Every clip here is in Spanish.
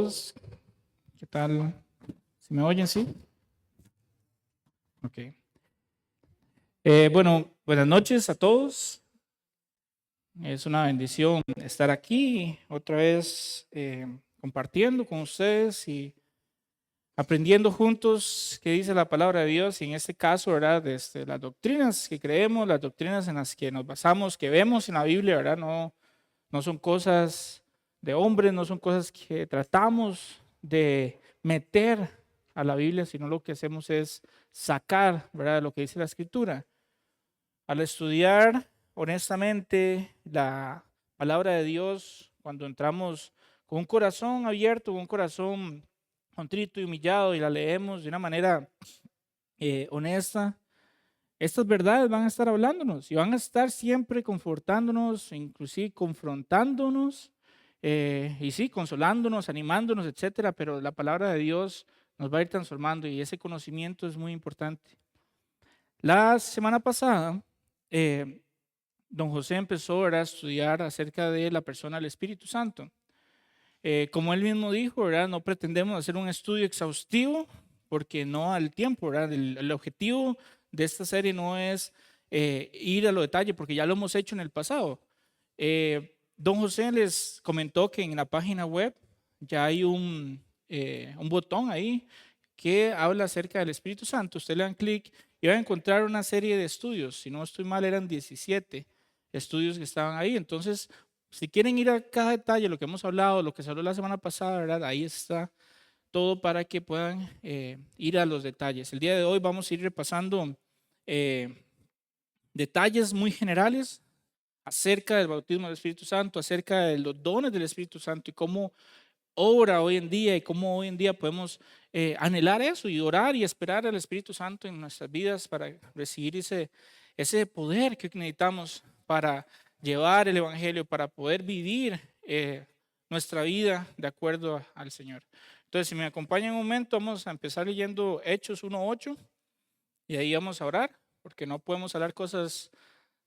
todos. ¿Qué tal? ¿Se me oyen? Sí. Ok. Bueno, buenas noches a todos. Es una bendición estar aquí otra vez compartiendo con ustedes y aprendiendo juntos qué dice la palabra de Dios. Y en este caso, ¿verdad? Las doctrinas que creemos, las doctrinas en las que nos basamos, que vemos en la Biblia, ¿verdad? No son cosas de hombres, no son cosas que tratamos de meter a la Biblia, sino lo que hacemos es sacar, ¿verdad?, lo que dice la Escritura. Al estudiar honestamente la palabra de Dios, cuando entramos con un corazón abierto, con un corazón contrito y humillado y la leemos de una manera honesta, estas verdades van a estar hablándonos y van a estar siempre confortándonos, inclusive confrontándonos, y sí, consolándonos, animándonos, etcétera. Pero la palabra de Dios nos va a ir transformando y ese conocimiento es muy importante. La semana pasada, don José empezó a estudiar acerca de la persona del Espíritu Santo. Como él mismo dijo, ¿verdad? No pretendemos hacer un estudio exhaustivo porque no al tiempo, ¿verdad? El objetivo de esta serie no es ir a lo detalle porque ya lo hemos hecho en el pasado. Don José les comentó que en la página web ya hay un botón ahí que habla acerca del Espíritu Santo. Usted le dan clic y va a encontrar una serie de estudios. Si no estoy mal, eran 17 estudios que estaban ahí. Entonces, si quieren ir a cada detalle, lo que hemos hablado, lo que se habló la semana pasada, ¿verdad? Ahí está todo para que puedan ir a los detalles. El día de hoy vamos a ir repasando detalles muy generales acerca del bautismo del Espíritu Santo, acerca de los dones del Espíritu Santo y cómo obra hoy en día y cómo hoy en día podemos anhelar eso y orar y esperar al Espíritu Santo en nuestras vidas para recibir ese poder que necesitamos para llevar el Evangelio, para poder vivir nuestra vida de acuerdo al Señor. Entonces, si me acompañan un momento, vamos a empezar leyendo Hechos 1:8 y ahí vamos a orar, porque no podemos hablar cosas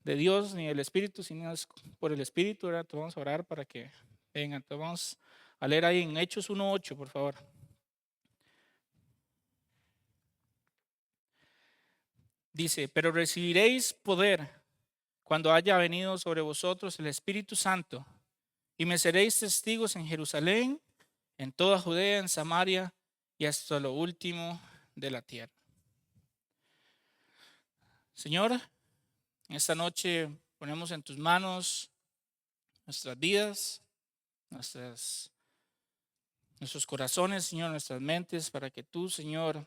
de Dios ni del Espíritu, sino es por el Espíritu, ¿verdad? Entonces vamos a orar para que vengan. Entonces vamos a leer ahí en Hechos 1:8, por favor. Dice, pero recibiréis poder cuando haya venido sobre vosotros el Espíritu Santo, y me seréis testigos en Jerusalén, en toda Judea, en Samaria y hasta lo último de la tierra. Señor, en esta noche ponemos en tus manos nuestras vidas, nuestros corazones, Señor, nuestras mentes, para que tú, Señor,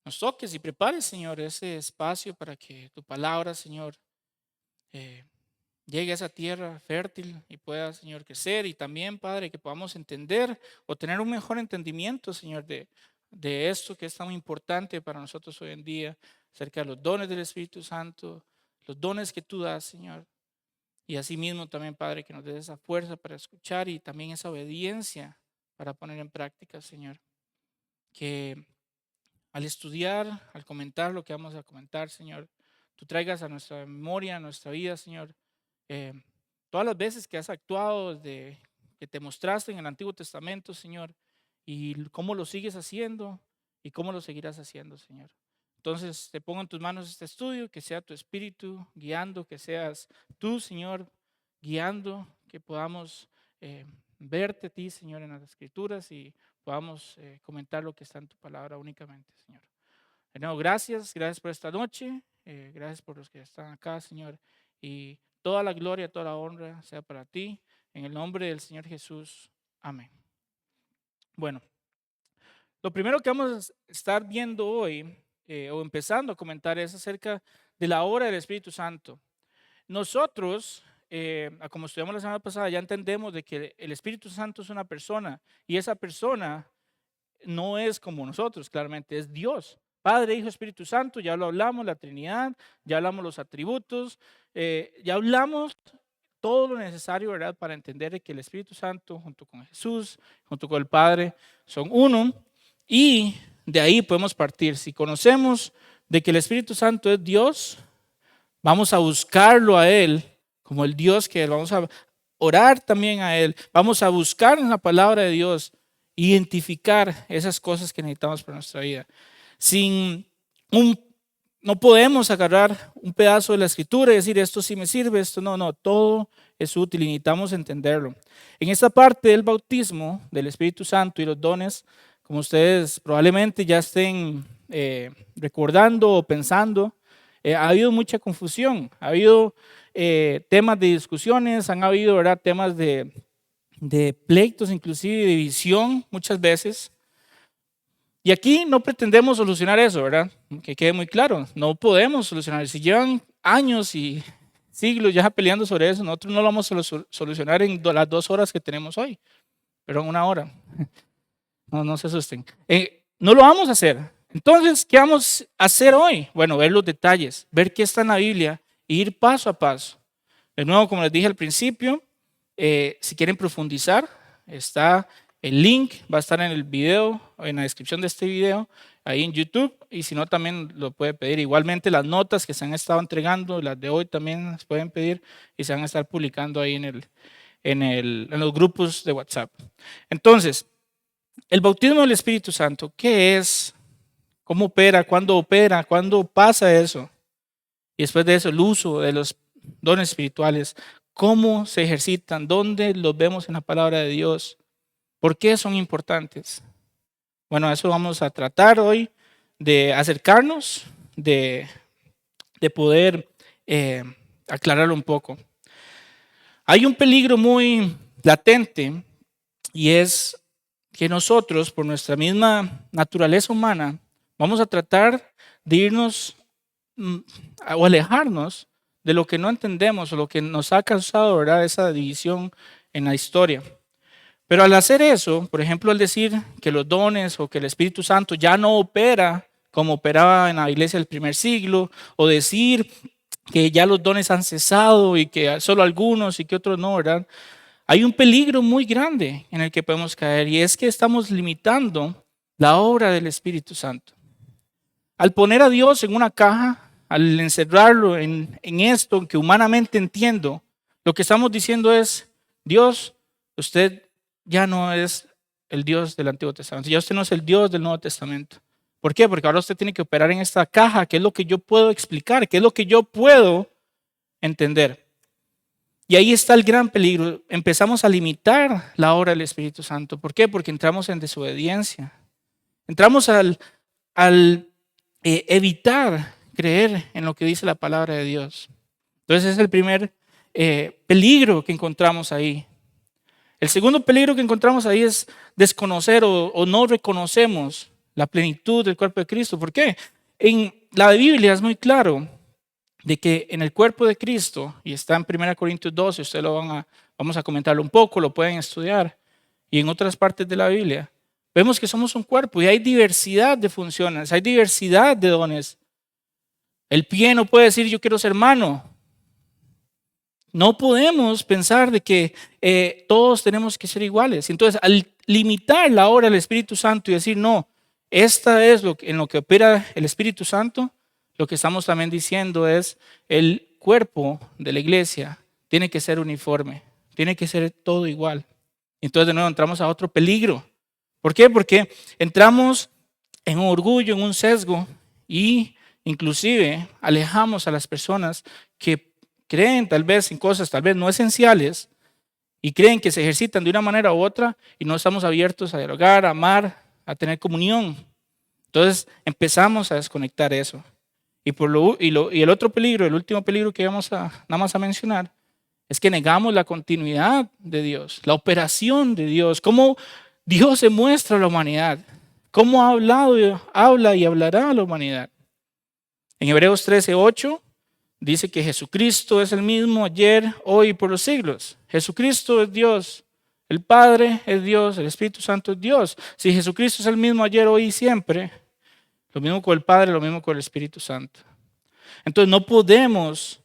nos toques y prepares, Señor, ese espacio para que tu palabra, Señor, llegue a esa tierra fértil y pueda, Señor, crecer. Y también, Padre, que podamos entender o tener un mejor entendimiento, Señor, de esto que es tan importante para nosotros hoy en día, acerca de los dones del Espíritu Santo, los dones que tú das, Señor. Y asimismo también, Padre, que nos des esa fuerza para escuchar y también esa obediencia para poner en práctica, Señor. Que al estudiar, al comentar lo que vamos a comentar, Señor, tú traigas a nuestra memoria, a nuestra vida, Señor, todas las veces que has actuado, que te mostraste en el Antiguo Testamento, Señor, y cómo lo sigues haciendo y cómo lo seguirás haciendo, Señor. Entonces te pongo en tus manos este estudio, que sea tu Espíritu guiando, que seas tú, Señor, guiando, que podamos verte a ti, Señor, en las Escrituras y podamos comentar lo que está en tu palabra únicamente, Señor. De nuevo, gracias por esta noche, gracias por los que están acá, Señor, y toda la gloria, toda la honra sea para ti, en el nombre del Señor Jesús. Amén. Bueno, lo primero que vamos a estar viendo hoy, o empezando a comentar, es acerca de la obra del Espíritu Santo. Nosotros, como estudiamos la semana pasada, ya entendemos de que el Espíritu Santo es una persona y esa persona no es como nosotros, claramente, es Dios. Padre, Hijo, Espíritu Santo, ya lo hablamos, la Trinidad, ya hablamos los atributos, ya hablamos todo lo necesario, ¿verdad?, para entender que el Espíritu Santo, junto con Jesús, junto con el Padre, son uno. Y de ahí podemos partir. Si conocemos de que el Espíritu Santo es Dios, vamos a buscarlo a Él como el Dios que vamos a orar también a Él. Vamos a buscar en la palabra de Dios, identificar esas cosas que necesitamos para nuestra vida. No podemos agarrar un pedazo de la escritura y decir esto sí me sirve, esto no, no, todo es útil y necesitamos entenderlo. En esta parte del bautismo del Espíritu Santo y los dones, como ustedes probablemente ya estén recordando o pensando, ha habido mucha confusión, ha habido temas de discusiones, han habido, ¿verdad?, temas de pleitos, inclusive de división muchas veces. Y aquí no pretendemos solucionar eso, ¿verdad? Que quede muy claro, no podemos solucionar. Si llevan años y siglos ya peleando sobre eso, nosotros no lo vamos a solucionar en las 2 horas que tenemos hoy, pero en 1 hora. No se asusten. No lo vamos a hacer. Entonces, ¿qué vamos a hacer hoy? Bueno, ver los detalles, ver qué está en la Biblia e ir paso a paso. De nuevo, como les dije al principio, si quieren profundizar, está el link, va a estar en el video, en la descripción de este video, ahí en YouTube, y si no también lo puede pedir. Igualmente las notas que se han estado entregando, las de hoy también las pueden pedir y se van a estar publicando ahí en los grupos de WhatsApp. Entonces, el bautismo del Espíritu Santo, ¿qué es? ¿Cómo opera? ¿Cuándo pasa eso? Y después de eso, el uso de los dones espirituales, ¿cómo se ejercitan? ¿Dónde los vemos en la palabra de Dios? ¿Por qué son importantes? Bueno, eso vamos a tratar hoy, de acercarnos, de poder aclararlo un poco. Hay un peligro muy latente y es que nosotros, por nuestra misma naturaleza humana, vamos a tratar de irnos o alejarnos de lo que no entendemos o lo que nos ha causado, ¿verdad?, esa división en la historia. Pero al hacer eso, por ejemplo, al decir que los dones o que el Espíritu Santo ya no opera como operaba en la iglesia del primer siglo, o decir que ya los dones han cesado y que solo algunos y que otros no, ¿verdad? Hay un peligro muy grande en el que podemos caer y es que estamos limitando la obra del Espíritu Santo. Al poner a Dios en una caja, al encerrarlo en esto que humanamente entiendo, lo que estamos diciendo es, Dios, usted ya no es el Dios del Antiguo Testamento, ya usted no es el Dios del Nuevo Testamento. ¿Por qué? Porque ahora usted tiene que operar en esta caja, que es lo que yo puedo explicar, que es lo que yo puedo entender. Y ahí está el gran peligro. Empezamos a limitar la obra del Espíritu Santo. ¿Por qué? Porque entramos en desobediencia. Entramos al evitar creer en lo que dice la palabra de Dios. Entonces es el primer peligro que encontramos ahí. El segundo peligro que encontramos ahí es desconocer o no reconocemos la plenitud del cuerpo de Cristo. ¿Por qué? En la Biblia es muy claro de que en el cuerpo de Cristo, y está en 1 Corintios 12, ustedes vamos a comentarlo un poco, lo pueden estudiar, y en otras partes de la Biblia, vemos que somos un cuerpo y hay diversidad de funciones, hay diversidad de dones. El pie no puede decir yo quiero ser mano. No podemos pensar de que todos tenemos que ser iguales. Entonces, al limitar la obra del Espíritu Santo y decir, no, esta es en lo que opera el Espíritu Santo, lo que estamos también diciendo es el cuerpo de la iglesia tiene que ser uniforme, tiene que ser todo igual. Entonces, de nuevo, entramos a otro peligro. ¿Por qué? Porque entramos en un orgullo, en un sesgo y inclusive alejamos a las personas que creen tal vez en cosas tal vez no esenciales y creen que se ejercitan de una manera u otra y no estamos abiertos a dialogar, a amar, a tener comunión. Entonces empezamos a desconectar eso. Y el otro peligro, el último peligro que vamos nada más a mencionar, es que negamos la continuidad de Dios, la operación de Dios, cómo Dios se muestra a la humanidad, cómo habla y hablará a la humanidad. En Hebreos 13:8 dice que Jesucristo es el mismo ayer, hoy y por los siglos. Jesucristo es Dios, el Padre es Dios, el Espíritu Santo es Dios. Si Jesucristo es el mismo ayer, hoy y siempre, lo mismo con el Padre, lo mismo con el Espíritu Santo. Entonces no podemos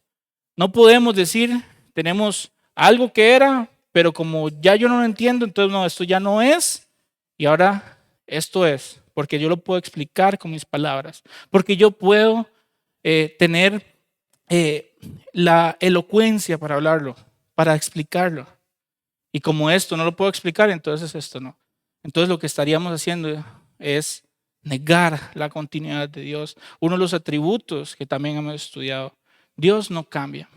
decir, tenemos algo que era, pero como ya yo no lo entiendo, entonces no, esto ya no es, y ahora esto es, porque yo lo puedo explicar con mis palabras, porque yo puedo tener la elocuencia para hablarlo, para explicarlo. Y como esto no lo puedo explicar, entonces esto no. Entonces lo que estaríamos haciendo es negar la continuidad de Dios. Uno de los atributos que también hemos estudiado. Dios no cambia.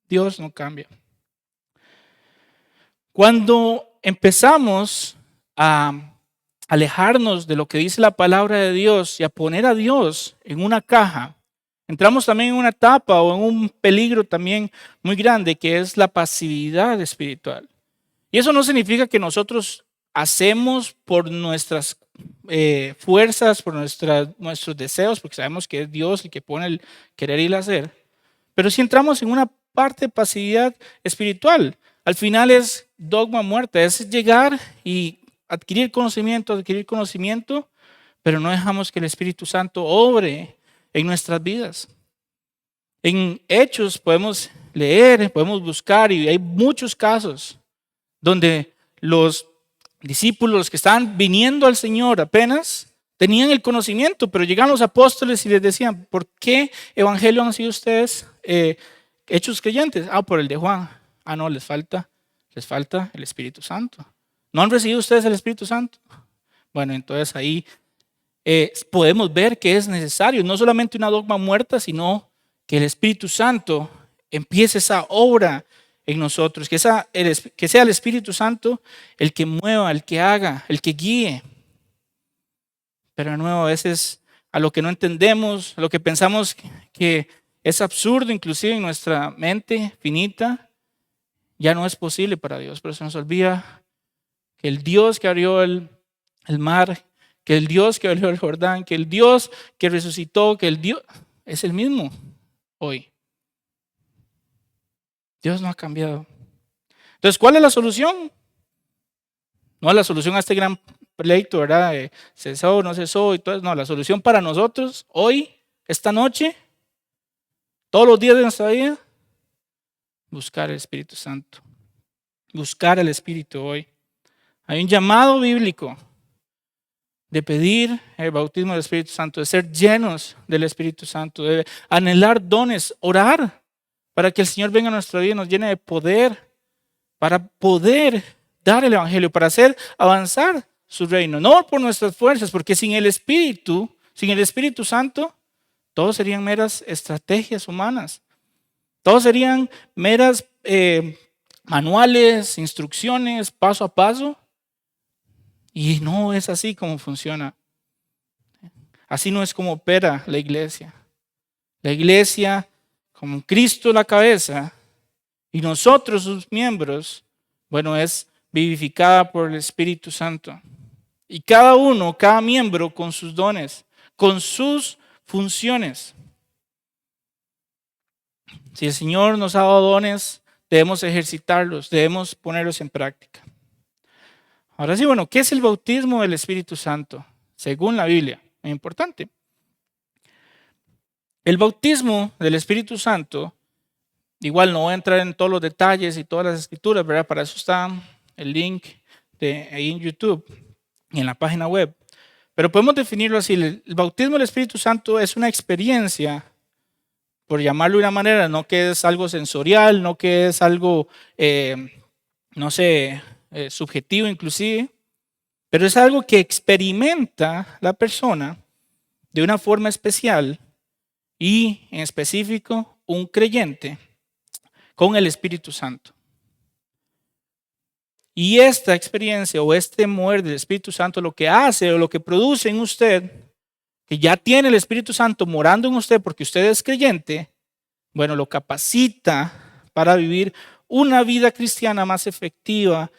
Dios no cambia. Cuando empezamos a alejarnos de lo que dice la palabra de Dios y a poner a Dios en una caja, entramos también en una etapa o en un peligro también muy grande, que es la pasividad espiritual. Y eso no significa que nosotros hacemos por nuestras fuerzas, por nuestros deseos, porque sabemos que es Dios el que pone el querer y el hacer. Pero si entramos en una parte de pasividad espiritual, al final es dogma muerta, es llegar y adquirir conocimiento, pero no dejamos que el Espíritu Santo obre en nuestras vidas. En Hechos podemos leer, podemos buscar, y hay muchos casos donde los discípulos que estaban viniendo al Señor apenas tenían el conocimiento, pero llegan los apóstoles y les decían: ¿por qué evangelio han sido ustedes hechos creyentes? Por el de Juan. No, les falta el Espíritu Santo. ¿No han recibido ustedes el Espíritu Santo? Bueno, entonces ahí podemos ver que es necesario no solamente una dogma muerta, sino que el Espíritu Santo empiece esa obra en nosotros, que sea el Espíritu Santo el que mueva, el que haga, el que guíe. Pero de nuevo, a veces a lo que no entendemos, a lo que pensamos que es absurdo, inclusive en nuestra mente finita, ya no es posible para Dios. Pero se nos olvida que el Dios que abrió el mar, que el Dios que abrió el Jordán, que el Dios que resucitó, que el Dios es el mismo hoy. Dios no ha cambiado. Entonces, ¿cuál es la solución? No es la solución a este gran pleito, ¿verdad? Cesó, no cesó y todo eso. No, la solución para nosotros hoy, esta noche, todos los días de nuestra vida, buscar el Espíritu Santo. Buscar al Espíritu hoy. Hay un llamado bíblico de pedir el bautismo del Espíritu Santo, de ser llenos del Espíritu Santo, de anhelar dones, orar para que el Señor venga a nuestra vida y nos llene de poder para poder dar el Evangelio, para hacer avanzar su reino. No por nuestras fuerzas, porque sin el Espíritu Santo, todos serían meras estrategias humanas. Todos serían meras manuales, instrucciones, paso a paso. Y no es así como funciona. Así no es como opera la iglesia. La iglesia, como Cristo la cabeza, y nosotros sus miembros, es vivificada por el Espíritu Santo. Y cada miembro con sus dones, con sus funciones. Si el Señor nos ha dado dones, debemos ejercitarlos, debemos ponerlos en práctica. Ahora sí, ¿qué es el bautismo del Espíritu Santo? Según la Biblia, es importante. El bautismo del Espíritu Santo, igual no voy a entrar en todos los detalles y todas las escrituras, ¿verdad? Para eso está el link ahí en YouTube y en la página web. Pero podemos definirlo así: el bautismo del Espíritu Santo es una experiencia, por llamarlo de una manera, no que es algo sensorial, no que es algo, subjetivo inclusive, pero es algo que experimenta la persona de una forma especial y en específico un creyente con el Espíritu Santo. Y esta experiencia o este mover del Espíritu Santo lo que hace o lo que produce en usted, que ya tiene el Espíritu Santo morando en usted porque usted es creyente, lo capacita para vivir una vida cristiana más efectiva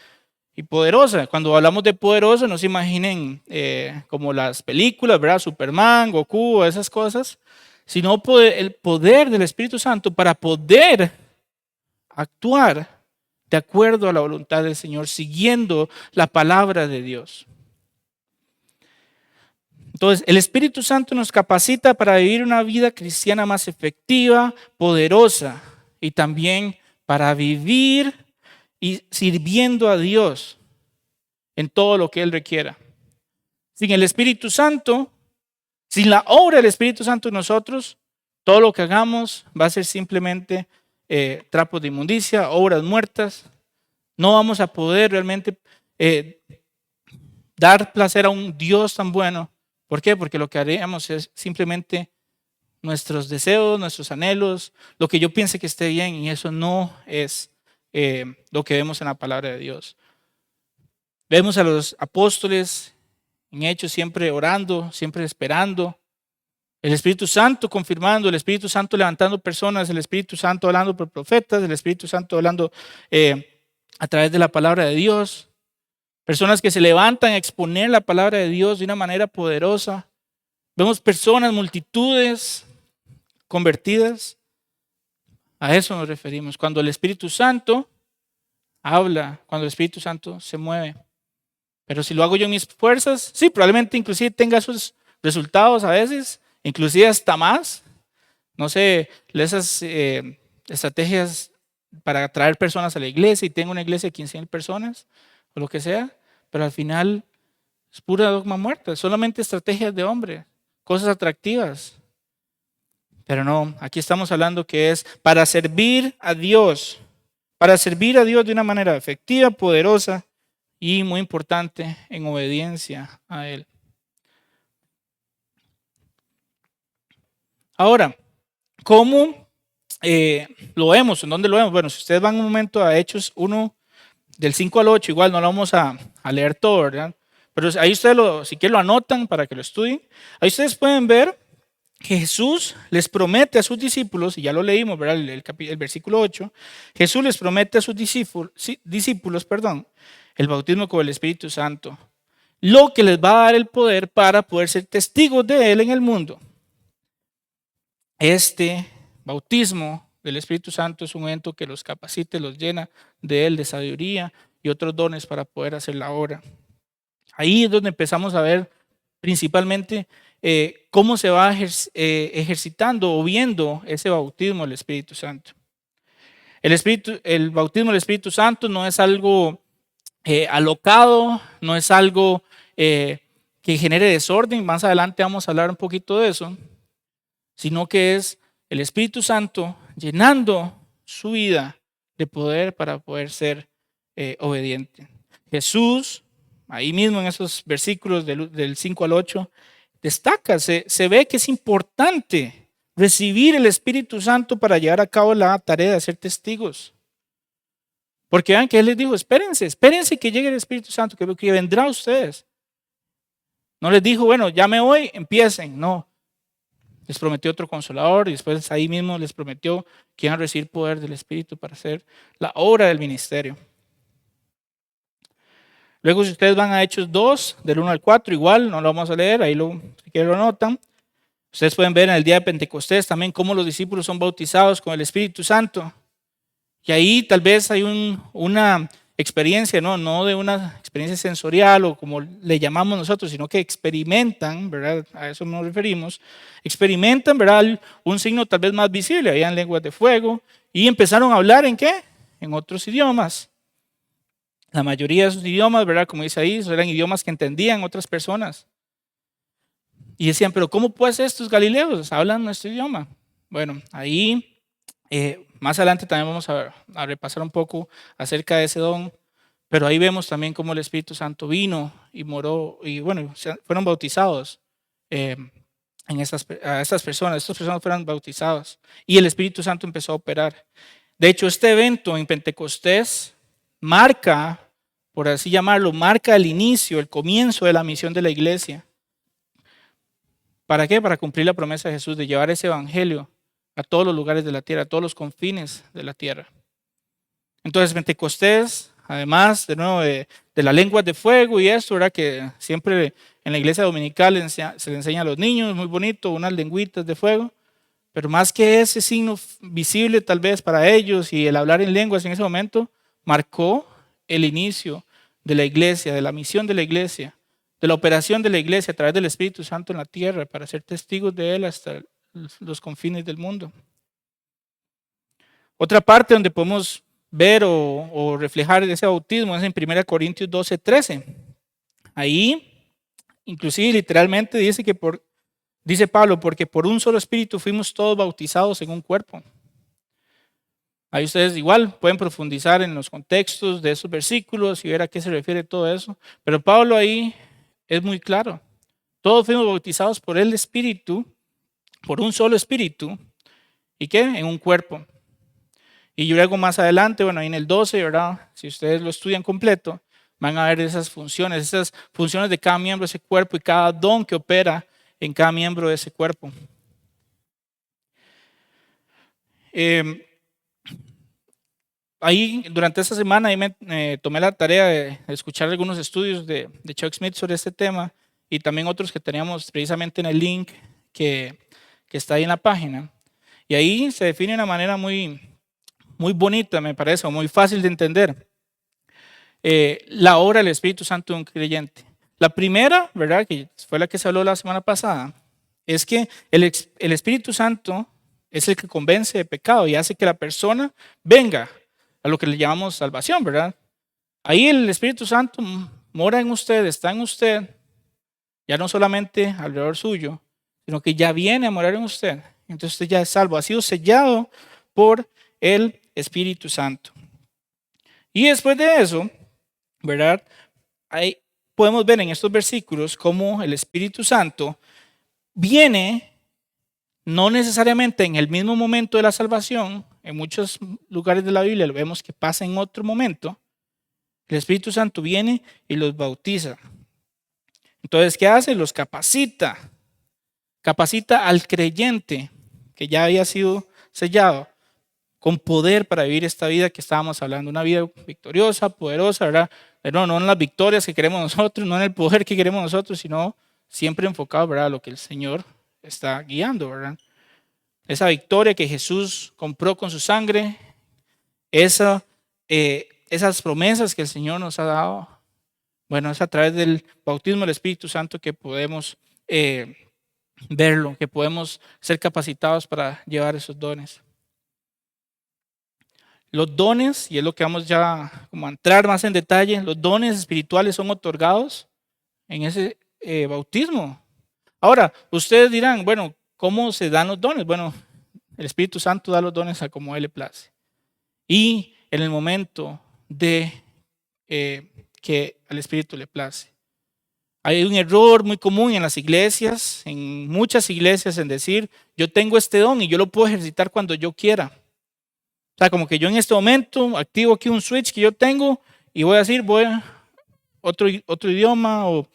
y poderosa. Cuando hablamos de poderosa, no se imaginen como las películas, ¿verdad? Superman, Goku, esas cosas, sino el poder del Espíritu Santo para poder actuar de acuerdo a la voluntad del Señor, siguiendo la palabra de Dios. Entonces, el Espíritu Santo nos capacita para vivir una vida cristiana más efectiva, poderosa, y también para vivir y sirviendo a Dios en todo lo que Él requiera. Sin el Espíritu Santo, sin la obra del Espíritu Santo en nosotros, todo lo que hagamos va a ser simplemente trapos de inmundicia, obras muertas. No vamos a poder realmente dar placer a un Dios tan bueno. ¿Por qué? Porque lo que haríamos es simplemente nuestros deseos, nuestros anhelos, lo que yo piense que esté bien, y eso no es lo que vemos en la palabra de Dios. Vemos a los apóstoles en Hechos siempre orando, siempre esperando. El Espíritu Santo confirmando, el Espíritu Santo levantando personas, el Espíritu Santo hablando por profetas, el Espíritu Santo hablando a través de la palabra de Dios. Personas que se levantan a exponer la palabra de Dios de una manera poderosa. Vemos personas, multitudes convertidas. A eso nos referimos. Cuando el Espíritu Santo habla, cuando el Espíritu Santo se mueve. Pero si lo hago yo en mis fuerzas, sí, probablemente inclusive tenga sus resultados a veces, inclusive hasta más. No sé, esas estrategias para atraer personas a la iglesia y tengo una iglesia de 15,000 personas o lo que sea, pero al final es pura dogma muerta, solamente estrategias de hombre, cosas atractivas. Pero no, aquí estamos hablando que es para servir a Dios de una manera efectiva, poderosa y muy importante, en obediencia a Él. Ahora, ¿cómo lo vemos? ¿En dónde lo vemos? Bueno, si ustedes van un momento a Hechos 1, del 5 al 8, igual no lo vamos a leer todo, ¿verdad? Pero ahí ustedes, si quieren, lo anotan para que lo estudien. Ahí ustedes pueden ver que Jesús les promete a sus discípulos, y ya lo leímos, ¿verdad? El versículo 8, Jesús les promete a sus discípulos, el bautismo con el Espíritu Santo, lo que les va a dar el poder para poder ser testigos de Él en el mundo. Este bautismo del Espíritu Santo es un evento que los capacita, los llena de Él, de sabiduría y otros dones para poder hacer la obra. Ahí es donde empezamos a ver principalmente cómo se va ejercitando o viendo ese bautismo del Espíritu Santo. El bautismo del Espíritu Santo no es algo alocado, no es algo que genere desorden. Más adelante vamos a hablar un poquito de eso, sino que es el Espíritu Santo llenando su vida de poder para poder ser obediente. Jesús, ahí mismo en esos versículos del 5 al 8, destaca, se ve que es importante recibir el Espíritu Santo para llevar a cabo la tarea de ser testigos. Porque vean que Él les dijo, espérense que llegue el Espíritu Santo, que vendrá a ustedes. No les dijo, bueno, ya me voy, empiecen. No, les prometió otro consolador y después ahí mismo les prometió que iban a recibir poder del Espíritu para hacer la obra del ministerio. Luego, si ustedes van a Hechos 2, del 1 al 4, igual, no lo vamos a leer, ahí si quieren lo anotan. Ustedes pueden ver en el día de Pentecostés también cómo los discípulos son bautizados con el Espíritu Santo. Y ahí tal vez hay una experiencia, no de una experiencia sensorial o como le llamamos nosotros, sino que experimentan, ¿verdad? A eso nos referimos. Experimentan, ¿verdad? Un signo tal vez más visible, habían lenguas de fuego y empezaron a hablar ¿en qué? En otros idiomas. La mayoría de esos idiomas, ¿verdad? Como dice ahí, eran idiomas que entendían otras personas. Y decían, pero ¿cómo pues estos galileos hablan nuestro idioma? Bueno, ahí más adelante también vamos a repasar un poco acerca de ese don, pero ahí vemos también cómo el Espíritu Santo vino y moró, y bueno, fueron bautizados a estas personas fueron bautizadas y el Espíritu Santo empezó a operar. De hecho, este evento en Pentecostés marca, por así llamarlo, marca el inicio, el comienzo de la misión de la iglesia. ¿Para qué? Para cumplir la promesa de Jesús de llevar ese evangelio a todos los lugares de la tierra, a todos los confines de la tierra. Entonces, Pentecostés, además, de nuevo, de las lenguas de fuego y esto, ¿verdad? Que siempre en la iglesia dominical se le enseña a los niños, muy bonito, unas lengüitas de fuego, pero más que ese signo visible tal vez para ellos y el hablar en lenguas en ese momento, marcó el inicio de la iglesia, de la misión de la iglesia, de la operación de la iglesia a través del Espíritu Santo en la tierra para ser testigos de Él hasta los confines del mundo. Otra parte donde podemos ver o reflejar ese bautismo es en 1 Corintios 12:13. Ahí, inclusive literalmente dice Pablo, porque por un solo espíritu fuimos todos bautizados en un cuerpo. Ahí ustedes igual pueden profundizar en los contextos de esos versículos y ver a qué se refiere todo eso. Pero Pablo ahí es muy claro. Todos fuimos bautizados por el Espíritu, por un solo Espíritu. ¿Y qué? En un cuerpo. Y luego más adelante, bueno, ahí en el 12, ¿verdad? Si ustedes lo estudian completo, van a ver esas funciones de cada miembro de ese cuerpo y cada don que opera en cada miembro de ese cuerpo. Ahí, durante esta semana, ahí me tomé la tarea de escuchar algunos estudios de Chuck Smith sobre este tema y también otros que teníamos precisamente en el link que está ahí en la página. Y ahí se define de una manera muy bonita, me parece, o muy fácil de entender, la obra del Espíritu Santo de un creyente. La primera, ¿verdad?, que fue la que se habló la semana pasada, es que el Espíritu Santo es el que convence de pecado y hace que la persona venga a lo que le llamamos salvación, ¿verdad? Ahí el Espíritu Santo mora en usted, está en usted, ya no solamente alrededor suyo, sino que ya viene a morar en usted. Entonces usted ya es salvo, ha sido sellado por el Espíritu Santo. Y después de eso, ¿verdad? Ahí podemos ver en estos versículos cómo el Espíritu Santo viene no necesariamente en el mismo momento de la salvación. En muchos lugares de la Biblia lo vemos que pasa en otro momento. El Espíritu Santo viene y los bautiza. Entonces, ¿qué hace? Los capacita. Capacita al creyente que ya había sido sellado con poder para vivir esta vida que estábamos hablando, una vida victoriosa, poderosa, ¿verdad? Pero no en las victorias que queremos nosotros, no en el poder que queremos nosotros, sino siempre enfocado, ¿verdad?, a lo que el Señor está guiando, ¿verdad? Esa victoria que Jesús compró con su sangre, esas promesas que el Señor nos ha dado, bueno, es a través del bautismo del Espíritu Santo que podemos verlo, que podemos ser capacitados para llevar esos dones. Los dones, y es lo que vamos ya como a entrar más en detalle, los dones espirituales son otorgados en ese bautismo. Ahora, ustedes dirán, bueno, ¿cómo se dan los dones? Bueno, el Espíritu Santo da los dones a como Él le place. Y en el momento de que al Espíritu le place. Hay un error muy común en las iglesias, en muchas iglesias, en decir, yo tengo este don y yo lo puedo ejercitar cuando yo quiera. O sea, como que yo en este momento activo aquí un switch que yo tengo y voy a decir, voy a otro idioma o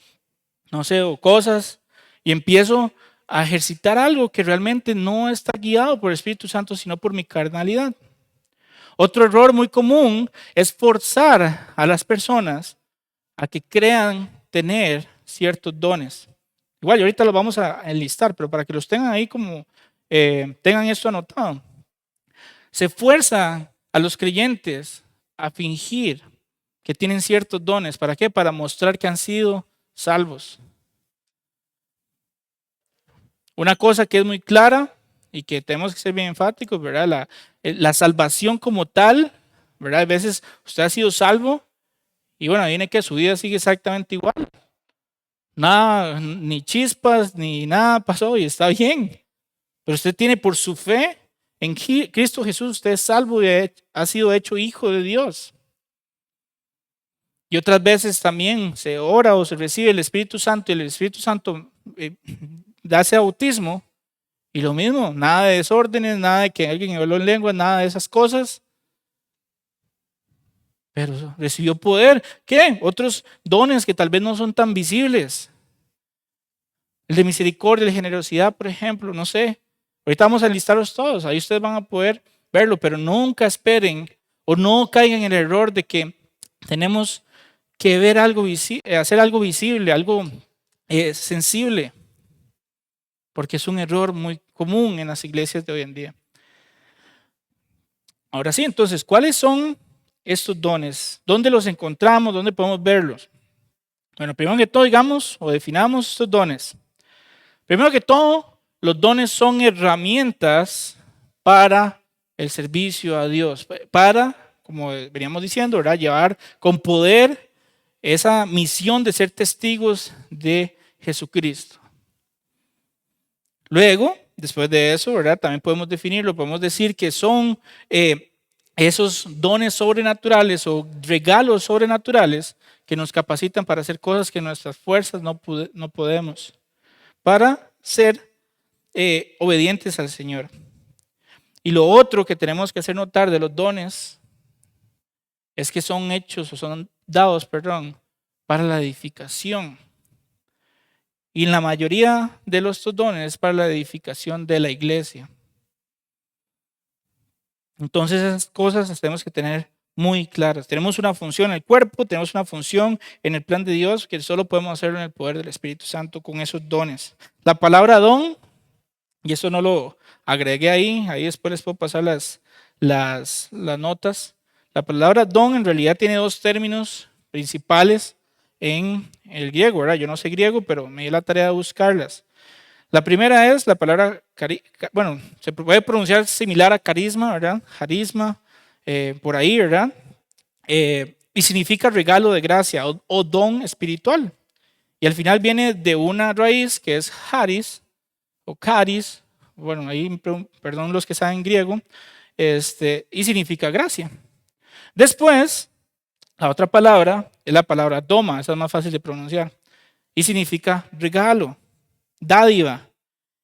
no sé, o cosas, y empiezo a ejercitar algo que realmente no está guiado por el Espíritu Santo, sino por mi carnalidad. Otro error muy común es forzar a las personas a que crean tener ciertos dones. Igual, y ahorita los vamos a enlistar, pero para que los tengan ahí como, tengan esto anotado. Se fuerza a los creyentes a fingir que tienen ciertos dones. ¿Para qué? Para mostrar que han sido salvos. Una cosa que es muy clara y que tenemos que ser bien enfáticos, ¿verdad? La salvación como tal, ¿verdad? A veces usted ha sido salvo y bueno, viene que su vida sigue exactamente igual. Nada, ni chispas, ni nada pasó y está bien. Pero usted tiene por su fe en Cristo Jesús, usted es salvo y ha sido hecho hijo de Dios. Y otras veces también se ora o se recibe el Espíritu Santo y el Espíritu Santo da ese bautismo. Y lo mismo, nada de desórdenes, nada de que alguien habló en lengua, nada de esas cosas. Pero recibió poder. ¿Qué? Otros dones que tal vez no son tan visibles. El de misericordia, el de generosidad, por ejemplo, no sé. Ahorita vamos a enlistarlos todos, ahí ustedes van a poder verlo, pero nunca esperen o no caigan en el error de que tenemos que ver algo hacer algo visible, algo sensible, porque es un error muy común en las iglesias de hoy en día. Ahora sí, entonces, ¿cuáles son estos dones? ¿Dónde los encontramos? ¿Dónde podemos verlos? Bueno, primero que todo, digamos, o definamos estos dones. Primero que todo, los dones son herramientas para el servicio a Dios, para, como veníamos diciendo, ¿verdad?, llevar con poder esa misión de ser testigos de Jesucristo. Luego, después de eso, ¿verdad?, también podemos definirlo, podemos decir que son esos dones sobrenaturales o regalos sobrenaturales que nos capacitan para hacer cosas que nuestras fuerzas no podemos, para ser obedientes al Señor. Y lo otro que tenemos que hacer notar de los dones es que son hechos o son dados, para la edificación. Y en la mayoría de los dones es para la edificación de la iglesia. Entonces esas cosas las tenemos que tener muy claras. Tenemos una función en el cuerpo, tenemos una función en el plan de Dios que solo podemos hacerlo en el poder del Espíritu Santo con esos dones. La palabra don, y eso no lo agregué ahí después les puedo pasar las notas. La palabra don en realidad tiene dos términos principales en el griego, ¿verdad? Yo no sé griego, pero me di la tarea de buscarlas. La primera es la palabra, se puede pronunciar similar a carisma, ¿verdad? Carisma, por ahí, ¿verdad? Y significa regalo de gracia o don espiritual. Y al final viene de una raíz que es charis o caris, bueno, ahí perdón los que saben griego, y significa gracia. Después, la otra palabra es la palabra doma, esa es más fácil de pronunciar, y significa regalo, dádiva,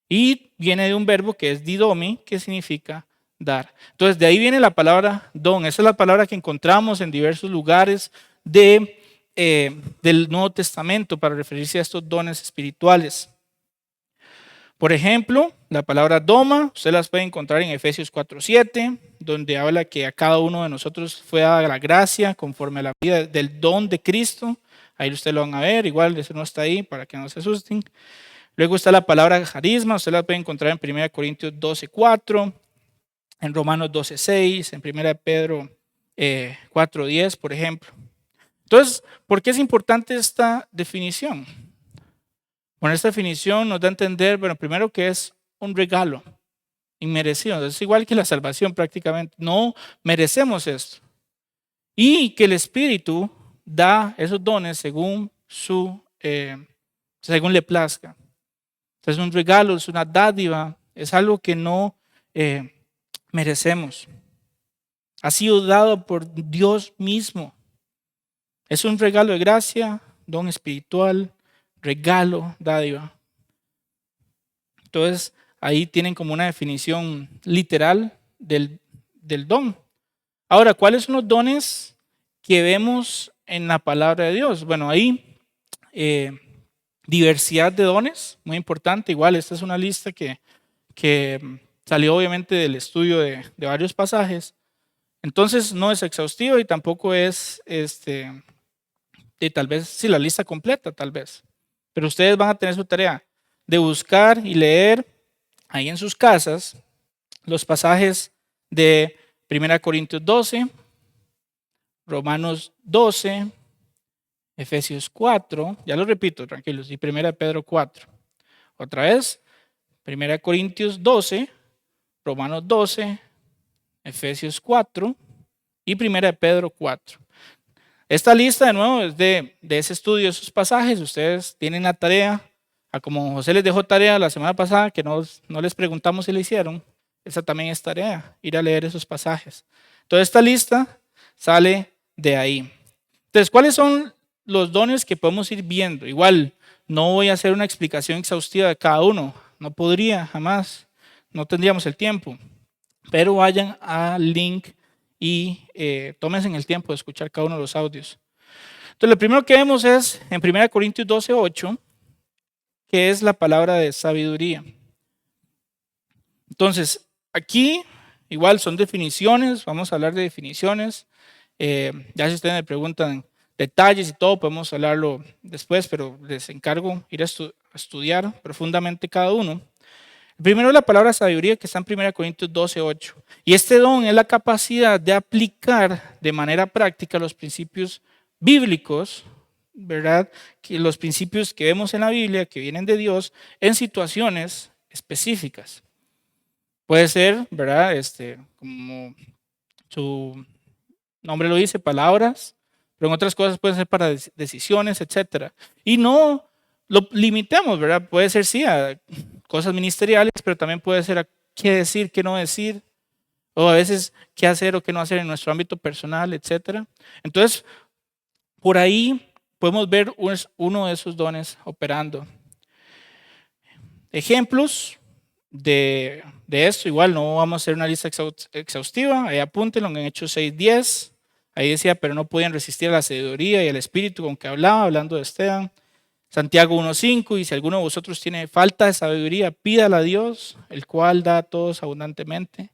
y viene de un verbo que es didomi, que significa dar. Entonces, de ahí viene la palabra don. Esa es la palabra que encontramos en diversos lugares del Nuevo Testamento para referirse a estos dones espirituales. Por ejemplo, la palabra doma, usted las puede encontrar en Efesios 4:7, donde habla que a cada uno de nosotros fue dada la gracia conforme a la vida del don de Cristo. Ahí ustedes lo van a ver, igual eso no está ahí para que no se asusten. Luego está la palabra carisma, usted la puede encontrar en 1 Corintios 12:4, en Romanos 12:6, en 1 Pedro 4:10, por ejemplo. Entonces, ¿por qué es importante esta definición? Bueno, esta definición nos da a entender, primero que es un regalo inmerecido, es igual que la salvación prácticamente, no merecemos esto. Y que el Espíritu da esos dones según le plazca. Es un regalo, es una dádiva, es algo que no merecemos. Ha sido dado por Dios mismo. Es un regalo de gracia, don espiritual, regalo, dádiva. Entonces, ahí tienen como una definición literal del don. Ahora, ¿cuáles son los dones que vemos en la palabra de Dios? Bueno, ahí diversidad de dones, muy importante. Igual, esta es una lista que salió obviamente del estudio de varios pasajes. Entonces, no es exhaustivo y tampoco es, tal vez, sí, la lista completa, tal vez. Pero ustedes van a tener su tarea de buscar y leer ahí en sus casas los pasajes de 1 Corintios 12, Romanos 12, Efesios 4, ya lo repito, tranquilos, y 1 Pedro 4. Otra vez, 1 Corintios 12, Romanos 12, Efesios 4 y 1 Pedro 4. Esta lista de nuevo es de ese estudio, de esos pasajes. Ustedes tienen la tarea, como José les dejó tarea la semana pasada, que no les preguntamos si la hicieron, esa también es tarea, ir a leer esos pasajes. Toda esta lista sale de ahí. Entonces, ¿cuáles son los dones que podemos ir viendo? Igual, no voy a hacer una explicación exhaustiva de cada uno, no podría, jamás, no tendríamos el tiempo, pero vayan al link y tómense el tiempo de escuchar cada uno de los audios. Entonces, lo primero que vemos es en 1 Corintios 12:8, que es la palabra de sabiduría. Entonces, aquí igual son definiciones, vamos a hablar de definiciones. Ya si ustedes me preguntan detalles y todo, podemos hablarlo después, pero les encargo ir a estudiar profundamente cada uno. Primero la palabra sabiduría que está en 1 Corintios 12:8. Y este don es la capacidad de aplicar de manera práctica los principios bíblicos, ¿verdad? Que los principios que vemos en la Biblia, que vienen de Dios, en situaciones específicas. Puede ser, ¿verdad? Como su nombre lo dice, palabras, pero en otras cosas pueden ser para decisiones, etc. Y no lo limitemos, ¿verdad? Puede ser sí a cosas ministeriales, pero también puede ser a qué decir, qué no decir, o a veces qué hacer o qué no hacer en nuestro ámbito personal, etc. Entonces, por ahí podemos ver uno de esos dones operando. Ejemplos de esto, igual no vamos a hacer una lista exhaustiva, ahí apúntenlo en Hechos 6:10, ahí decía, pero no podían resistir a la sabiduría y al espíritu con que hablaba, hablando de Esteban. Santiago 1:5, y si alguno de vosotros tiene falta de sabiduría, pídala a Dios, el cual da a todos abundantemente.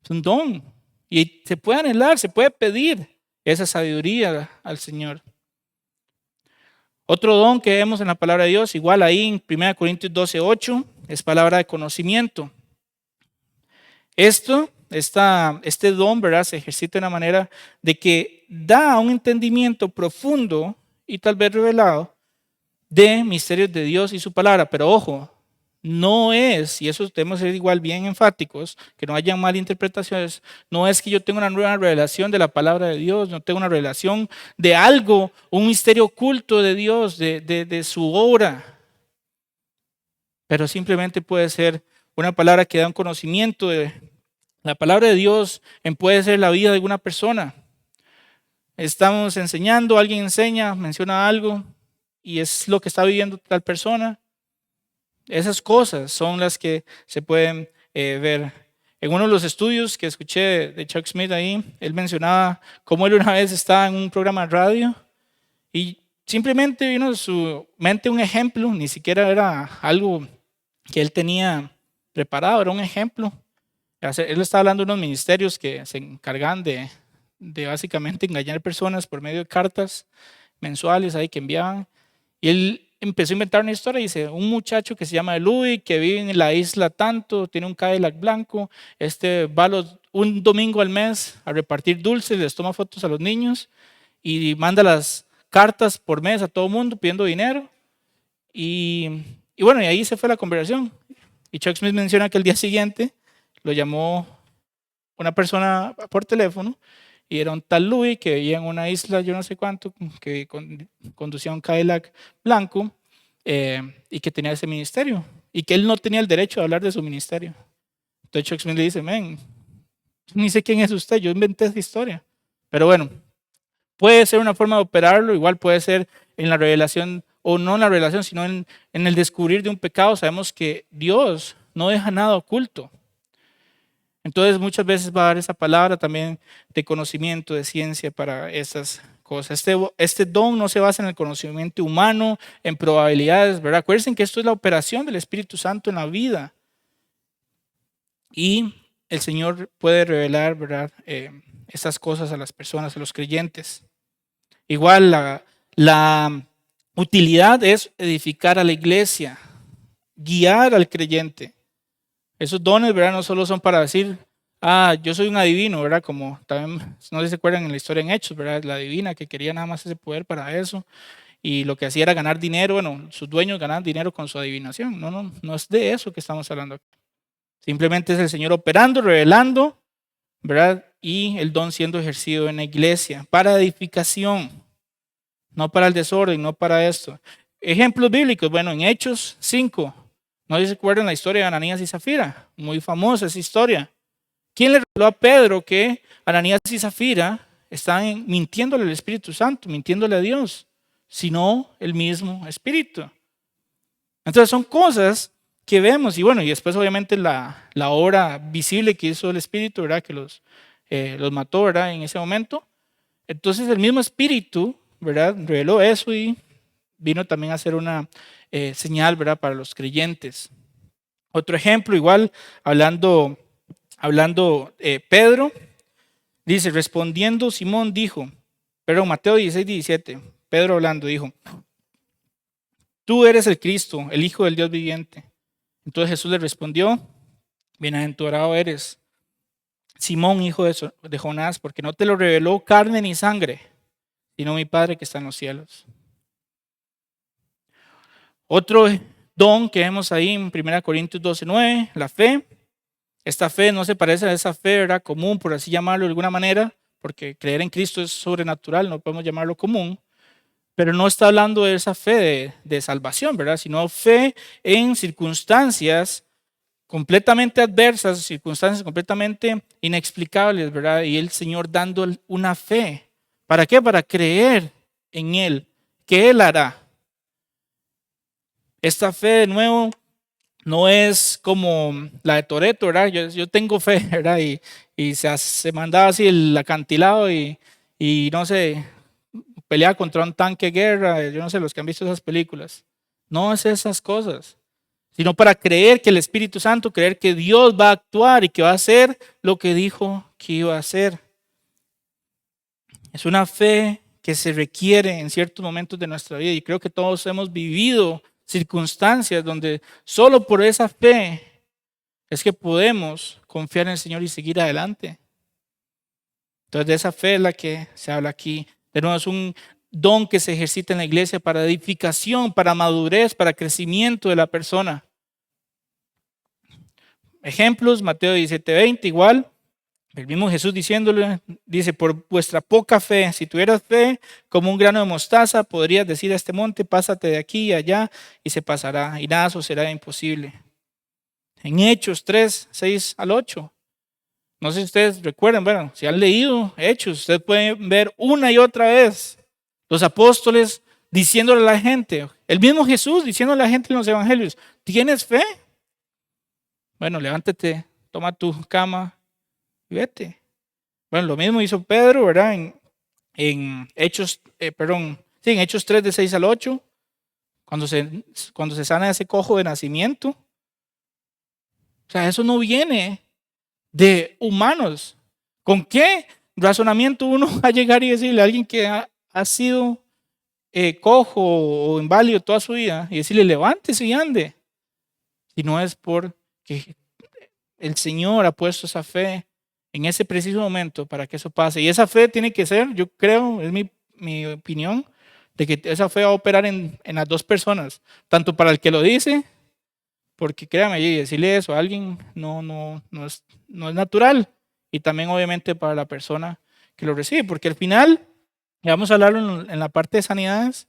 Es un don, y se puede anhelar, se puede pedir esa sabiduría al Señor. Otro don que vemos en la palabra de Dios, igual ahí en 1 Corintios 12:8, es palabra de conocimiento. Este don, ¿verdad?, se ejercita de una manera de que da un entendimiento profundo y tal vez revelado de misterios de Dios y su palabra. Pero ojo, no es, y eso debemos ser igual bien enfáticos, que no haya malinterpretaciones, no es que yo tenga una nueva revelación de la palabra de Dios, no tengo una revelación de algo, un misterio oculto de Dios, de su obra, pero simplemente puede ser una palabra que da un conocimiento de la palabra de Dios, puede ser la vida de alguna persona. Estamos enseñando, alguien enseña, menciona algo, y es lo que está viviendo tal persona. Esas cosas son las que se pueden ver. En uno de los estudios que escuché de Chuck Smith ahí, él mencionaba cómo él una vez estaba en un programa de radio y simplemente vino a su mente un ejemplo, ni siquiera era algo que él tenía preparado, era un ejemplo. Él estaba hablando de unos ministerios que se encargan de básicamente engañar personas por medio de cartas mensuales ahí que enviaban. Y él empezó a inventar una historia. Dice, un muchacho que se llama Louis, que vive en la isla tanto, tiene un Cadillac blanco, va un domingo al mes a repartir dulces, les toma fotos a los niños y manda las cartas por mes a todo el mundo pidiendo dinero. Y bueno, y ahí se fue la conversación. Y Chuck Smith menciona que el día siguiente lo llamó una persona por teléfono y era un tal Louis que vivía en una isla, yo no sé cuánto, que conducía un Cadillac blanco y que tenía ese ministerio y que él no tenía el derecho de hablar de su ministerio. Entonces Chuck Smith le dice, ni sé quién es usted, yo inventé esa historia. Pero bueno, puede ser una forma de operarlo, igual puede ser en la revelación, o no en la revelación, sino en el descubrir de un pecado. Sabemos que Dios no deja nada oculto. Entonces muchas veces va a dar esa palabra también de conocimiento, de ciencia para esas cosas. Este don no se basa en el conocimiento humano, en probabilidades, ¿verdad? Acuérdense que esto es la operación del Espíritu Santo en la vida. Y el Señor puede revelar, ¿verdad?, esas cosas a las personas, a los creyentes. Igual la utilidad es edificar a la iglesia, guiar al creyente. Esos dones, ¿verdad?, no solo son para decir, yo soy un adivino, ¿verdad? Como también, no sé si se acuerdan en la historia en Hechos, ¿verdad? La adivina que quería nada más ese poder para eso. Y lo que hacía era ganar dinero, bueno, sus dueños ganaban dinero con su adivinación. No es de eso que estamos hablando aquí. Simplemente es el Señor operando, revelando, ¿verdad? Y el don siendo ejercido en la iglesia para edificación, no para el desorden, no para esto. Ejemplos bíblicos, bueno, en Hechos 5. ¿No se acuerdan la historia de Ananías y Zafira? Muy famosa esa historia. ¿Quién le reveló a Pedro que Ananías y Zafira están mintiéndole al Espíritu Santo, mintiéndole a Dios, sino el mismo Espíritu? Entonces son cosas que vemos, y bueno, y después obviamente la obra visible que hizo el Espíritu, ¿verdad?, que los mató, ¿verdad?, en ese momento. Entonces el mismo Espíritu, ¿verdad?, reveló eso y vino también a ser una señal, ¿verdad?, para los creyentes. Otro ejemplo, igual, hablando Pedro, dice, respondiendo Simón dijo, Mateo 16:17, Pedro hablando dijo, tú eres el Cristo, el Hijo del Dios viviente. Entonces Jesús le respondió, bienaventurado eres, Simón, hijo de Jonás, porque no te lo reveló carne ni sangre, sino mi Padre que está en los cielos. Otro don que vemos ahí en 1 Corintios 12:9, la fe. Esta fe no se parece a esa fe, ¿verdad?, común, por así llamarlo de alguna manera, porque creer en Cristo es sobrenatural, no podemos llamarlo común, pero no está hablando de esa fe de salvación, ¿verdad?, sino fe en circunstancias completamente adversas, circunstancias completamente inexplicables, ¿verdad? Y el Señor dando una fe. ¿Para qué? Para creer en Él, que Él hará. Esta fe, de nuevo, no es como la de Toretto, ¿verdad? Yo tengo fe, ¿verdad? Y se mandaba así el acantilado y no sé, peleaba contra un tanque de guerra, yo no sé, los que han visto esas películas. No es esas cosas, sino para creer que el Espíritu Santo, creer que Dios va a actuar y que va a hacer lo que dijo que iba a hacer. Es una fe que se requiere en ciertos momentos de nuestra vida y creo que todos hemos vivido circunstancias donde solo por esa fe es que podemos confiar en el Señor y seguir adelante. Entonces de esa fe es la que se habla aquí. De nuevo, es un don que se ejercita en la iglesia para edificación, para madurez, para crecimiento de la persona. Ejemplos, Mateo 17:20, igual. El mismo Jesús diciéndole, dice, por vuestra poca fe, si tuvieras fe como un grano de mostaza, podrías decir a este monte, pásate de aquí y allá, y se pasará, y nada os será imposible. En Hechos 3:6-8. No sé si ustedes recuerdan, bueno, si han leído Hechos, ustedes pueden ver una y otra vez los apóstoles diciéndole a la gente, el mismo Jesús diciéndole a la gente en los evangelios, ¿tienes fe? Bueno, levántate, toma tu cama y vete. Bueno, lo mismo hizo Pedro, ¿verdad? En Hechos, en Hechos 3:6-8, cuando se sana ese cojo de nacimiento. O sea, eso no viene de humanos. ¿Con qué razonamiento uno va a llegar y decirle a alguien que ha sido cojo o inválido toda su vida y decirle levántese y ande? Si no es porque el Señor ha puesto esa fe en ese preciso momento para que eso pase. Y esa fe tiene que ser, yo creo, es mi opinión, de que esa fe va a operar en las dos personas, tanto para el que lo dice, porque créame, decirle eso a alguien no es natural, y también obviamente para la persona que lo recibe, porque al final, y vamos a hablarlo en la parte de sanidades,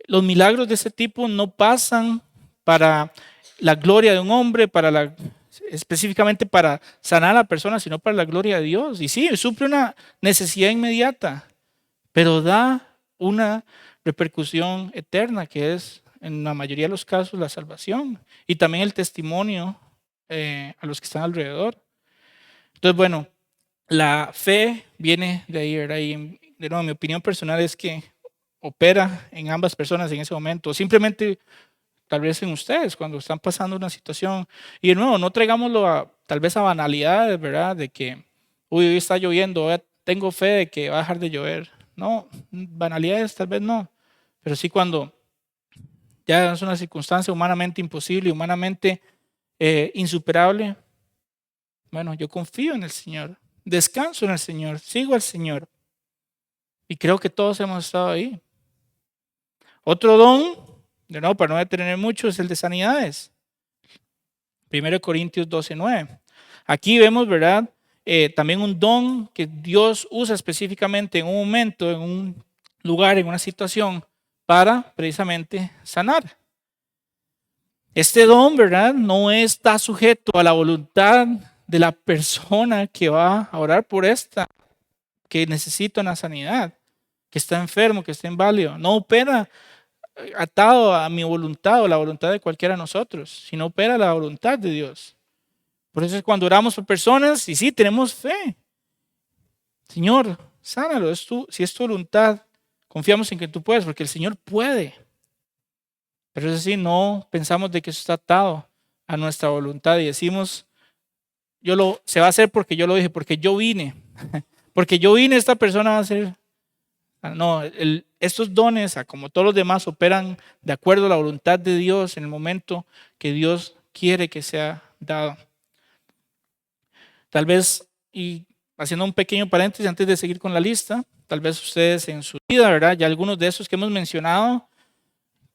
los milagros de ese tipo no pasan para la gloria de un hombre, específicamente para sanar a la persona, sino para la gloria de Dios. Y sí, suple una necesidad inmediata, pero da una repercusión eterna, que es en la mayoría de los casos la salvación y también el testimonio a los que están alrededor. Entonces, bueno, la fe viene de ahí, ¿verdad? Y de nuevo, mi opinión personal es que opera en ambas personas en ese momento, simplemente tal vez en ustedes cuando están pasando una situación. Y de nuevo, no traigámoslo tal vez a banalidades, ¿verdad? De que, hoy está lloviendo, hoy tengo fe de que va a dejar de llover. No, banalidades tal vez no, pero sí cuando ya es una circunstancia humanamente imposible, humanamente insuperable. Bueno, yo confío en el Señor, descanso en el Señor, sigo al Señor. Y creo que todos hemos estado ahí. Otro don, de nuevo, para no detener mucho, es el de sanidades. 1 Corintios 12:9. Aquí vemos, ¿verdad? También un don que Dios usa específicamente en un momento, en un lugar, en una situación, para precisamente sanar. Este don, ¿verdad? No está sujeto a la voluntad de la persona que va a orar por esta, que necesita una sanidad, que está enfermo, que está inválido. No opera atado a mi voluntad o la voluntad de cualquiera de nosotros, sino opera la voluntad de Dios. Por eso es cuando oramos por personas, y sí, tenemos fe. Señor, sánalo, si es tu voluntad, confiamos en que tú puedes, porque el Señor puede. Pero eso sí, no pensamos de que eso está atado a nuestra voluntad y decimos, se va a hacer porque yo lo dije, porque yo vine. Porque yo vine, esta persona va a hacer. No, estos dones, como todos los demás, operan de acuerdo a la voluntad de Dios en el momento que Dios quiere que sea dado. Tal vez, y haciendo un pequeño paréntesis antes de seguir con la lista, tal vez ustedes en su vida, ¿verdad? Ya algunos de esos que hemos mencionado,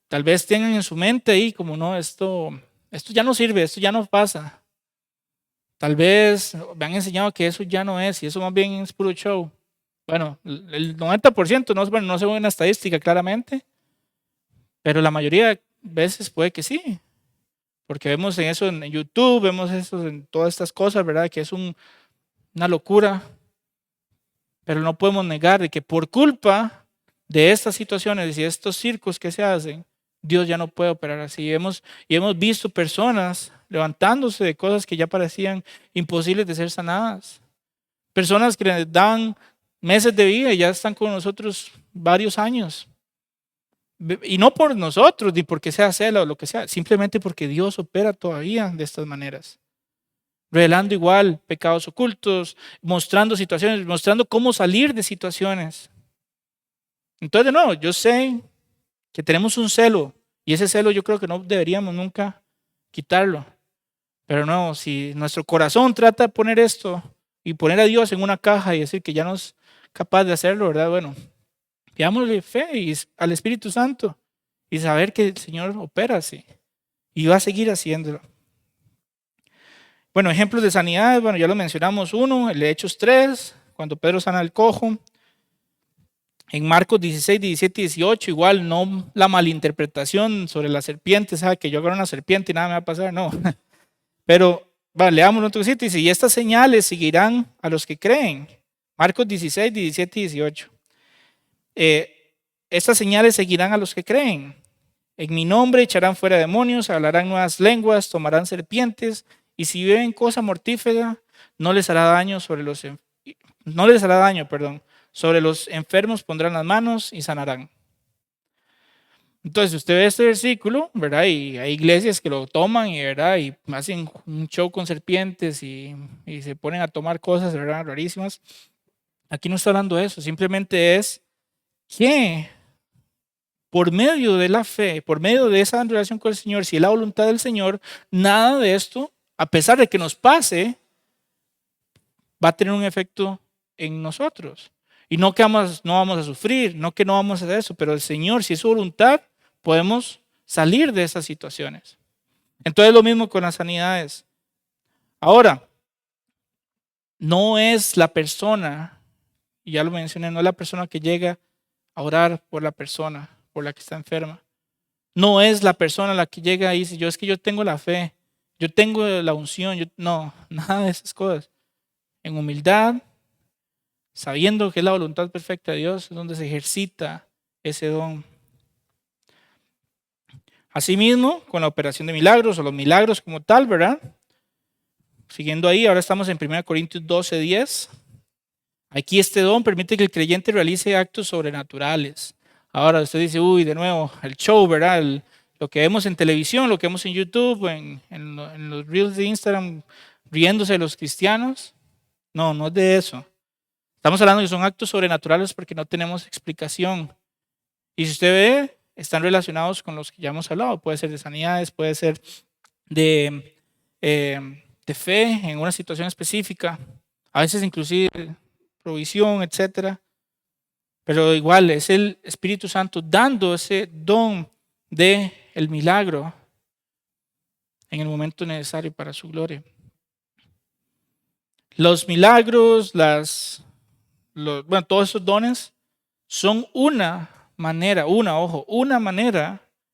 tal vez tengan en su mente ahí como, no, esto ya no sirve, esto ya no pasa. Tal vez me han enseñado que eso ya no es, y eso más bien es puro show. Bueno, el 90% no se ve una estadística claramente, pero la mayoría de veces puede que sí. Porque vemos en eso en YouTube, vemos eso en todas estas cosas, ¿verdad? Que es una locura. Pero no podemos negar de que por culpa de estas situaciones y de estos circos que se hacen, Dios ya no puede operar así. Y hemos visto personas levantándose de cosas que ya parecían imposibles de ser sanadas. Personas que les dan meses de vida y ya están con nosotros varios años. Y no por nosotros, ni porque sea celo o lo que sea, simplemente porque Dios opera todavía de estas maneras. Revelando igual pecados ocultos, mostrando situaciones, mostrando cómo salir de situaciones. Entonces, de nuevo, yo sé que tenemos un celo y ese celo yo creo que no deberíamos nunca quitarlo. Pero no, si nuestro corazón trata de poner esto y poner a Dios en una caja y decir que ya no es capaz de hacerlo, ¿verdad? Bueno, pidámosle fe al Espíritu Santo y saber que el Señor opera así y va a seguir haciéndolo. Bueno, ejemplos de sanidades, bueno, ya lo mencionamos uno, el de Hechos 3, cuando Pedro sana al cojo. En Marcos 16, 17 y 18, igual no la malinterpretación sobre la serpiente, ¿sabe? Que yo agarro una serpiente y nada me va a pasar, no. Pero leamos otro sitio, dice, y estas señales seguirán a los que creen. Marcos 16, 17 y 18. Estas señales seguirán a los que creen. En mi nombre echarán fuera demonios, hablarán nuevas lenguas, tomarán serpientes, y si beben cosa mortífera, no les hará daño sobre los enfermos pondrán las manos y sanarán. Entonces, usted ve este versículo, ¿verdad? Y hay iglesias que lo toman y, ¿verdad? Y hacen un show con serpientes y se ponen a tomar cosas, ¿verdad? Rarísimas. Aquí no está hablando de eso, simplemente es que por medio de la fe, por medio de esa relación con el Señor, si es la voluntad del Señor, nada de esto, a pesar de que nos pase, va a tener un efecto en nosotros. Y no que no vamos a sufrir, no que no vamos a hacer eso, pero el Señor, si es su voluntad, podemos salir de esas situaciones. Entonces lo mismo con las sanidades. Ahora, no es la persona, y ya lo mencioné, no es la persona que llega a orar por la persona, por la que está enferma. No es la persona la que llega y dice, es que yo tengo la fe, yo tengo la unción, no, nada de esas cosas. En humildad, sabiendo que es la voluntad perfecta de Dios, es donde se ejercita ese don. Asimismo, con la operación de milagros o los milagros como tal, ¿verdad? Siguiendo ahí, ahora estamos en 1 Corintios 12, 10. Aquí este don permite que el creyente realice actos sobrenaturales. Ahora usted dice, de nuevo, el show, ¿verdad? Lo que vemos en televisión, lo que vemos en YouTube, en los reels de Instagram, riéndose de los cristianos. No, no es de eso. Estamos hablando que son actos sobrenaturales porque no tenemos explicación. Y si usted ve, están relacionados con los que ya hemos hablado. Puede ser de sanidades, puede ser de fe en una situación específica. A veces inclusive provisión, etcétera. Pero igual es el Espíritu Santo dando ese don de el milagro en el momento necesario para su gloria. Los milagros, todos esos dones son una manera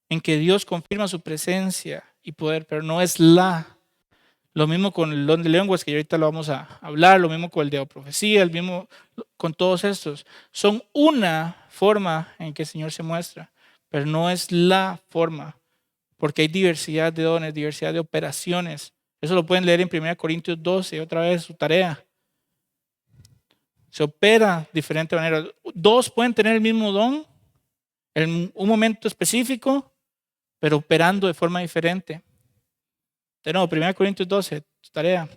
en que Dios confirma su presencia y poder, pero no es Lo mismo con el don de lenguas, que ahorita lo vamos a hablar, lo mismo con el de profecía, el mismo con todos estos. Son una forma en que el Señor se muestra, pero no es la forma, porque hay diversidad de dones, diversidad de operaciones. Eso lo pueden leer en 1 Corintios 12, otra vez su tarea. Se opera de diferente manera. Dos pueden tener el mismo don en un momento específico, pero operando de forma diferente. De nuevo, 1 Corintios 12, su tarea.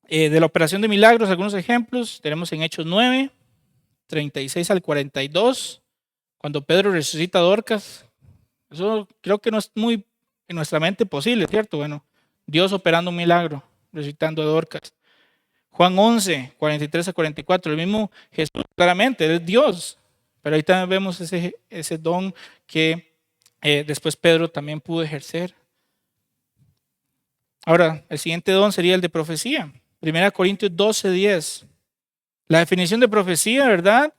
De la operación de milagros, algunos ejemplos. Tenemos en Hechos 9, 36 al 42, cuando Pedro resucita a Dorcas. Eso creo que no es muy en nuestra mente posible, ¿cierto? Bueno, Dios operando un milagro, resucitando a Dorcas. Juan 11, 43 a 44, el mismo Jesús, claramente, Él es Dios. Pero ahí también vemos ese don que después Pedro también pudo ejercer. Ahora, el siguiente don sería el de profecía. 1 Corintios 12, 10. La definición de profecía, ¿verdad?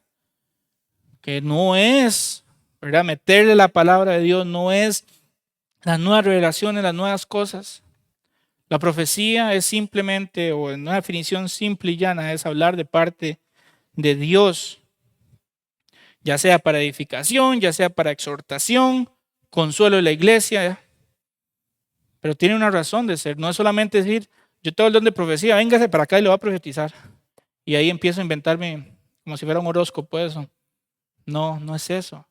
Que no es, ¿verdad? Meterle la palabra de Dios, no es las nuevas revelaciones, las nuevas cosas. La profecía es simplemente, o en una definición simple y llana, es hablar de parte de Dios, ya sea para edificación, ya sea para exhortación, consuelo de la iglesia, pero tiene una razón de ser. No es solamente decir, yo tengo el don de profecía, véngase para acá y lo voy a profetizar. Y ahí empiezo a inventarme como si fuera un horóscopo eso. No, no es eso.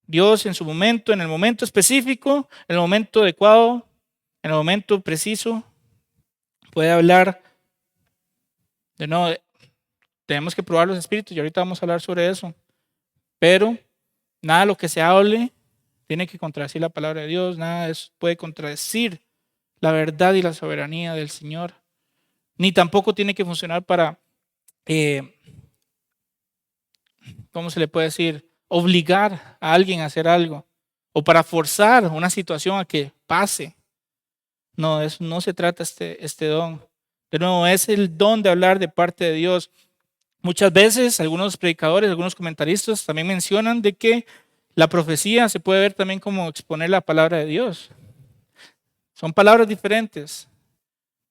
Dios en su momento, en el momento específico, en el momento adecuado, en el momento preciso, puede hablar. De nuevo, tenemos que probar los espíritus y ahorita vamos a hablar sobre eso. Pero nada de lo que se hable tiene que contradecir la palabra de Dios, nada de eso puede contradecir la verdad y la soberanía del Señor. Ni tampoco tiene que funcionar para, ¿cómo se le puede decir? Obligar a alguien a hacer algo o para forzar una situación a que pase. No, eso no se trata este don. De nuevo, es el don de hablar de parte de Dios. Muchas veces algunos predicadores, algunos comentaristas también mencionan de que la profecía se puede ver también como exponer la palabra de Dios. Son palabras diferentes.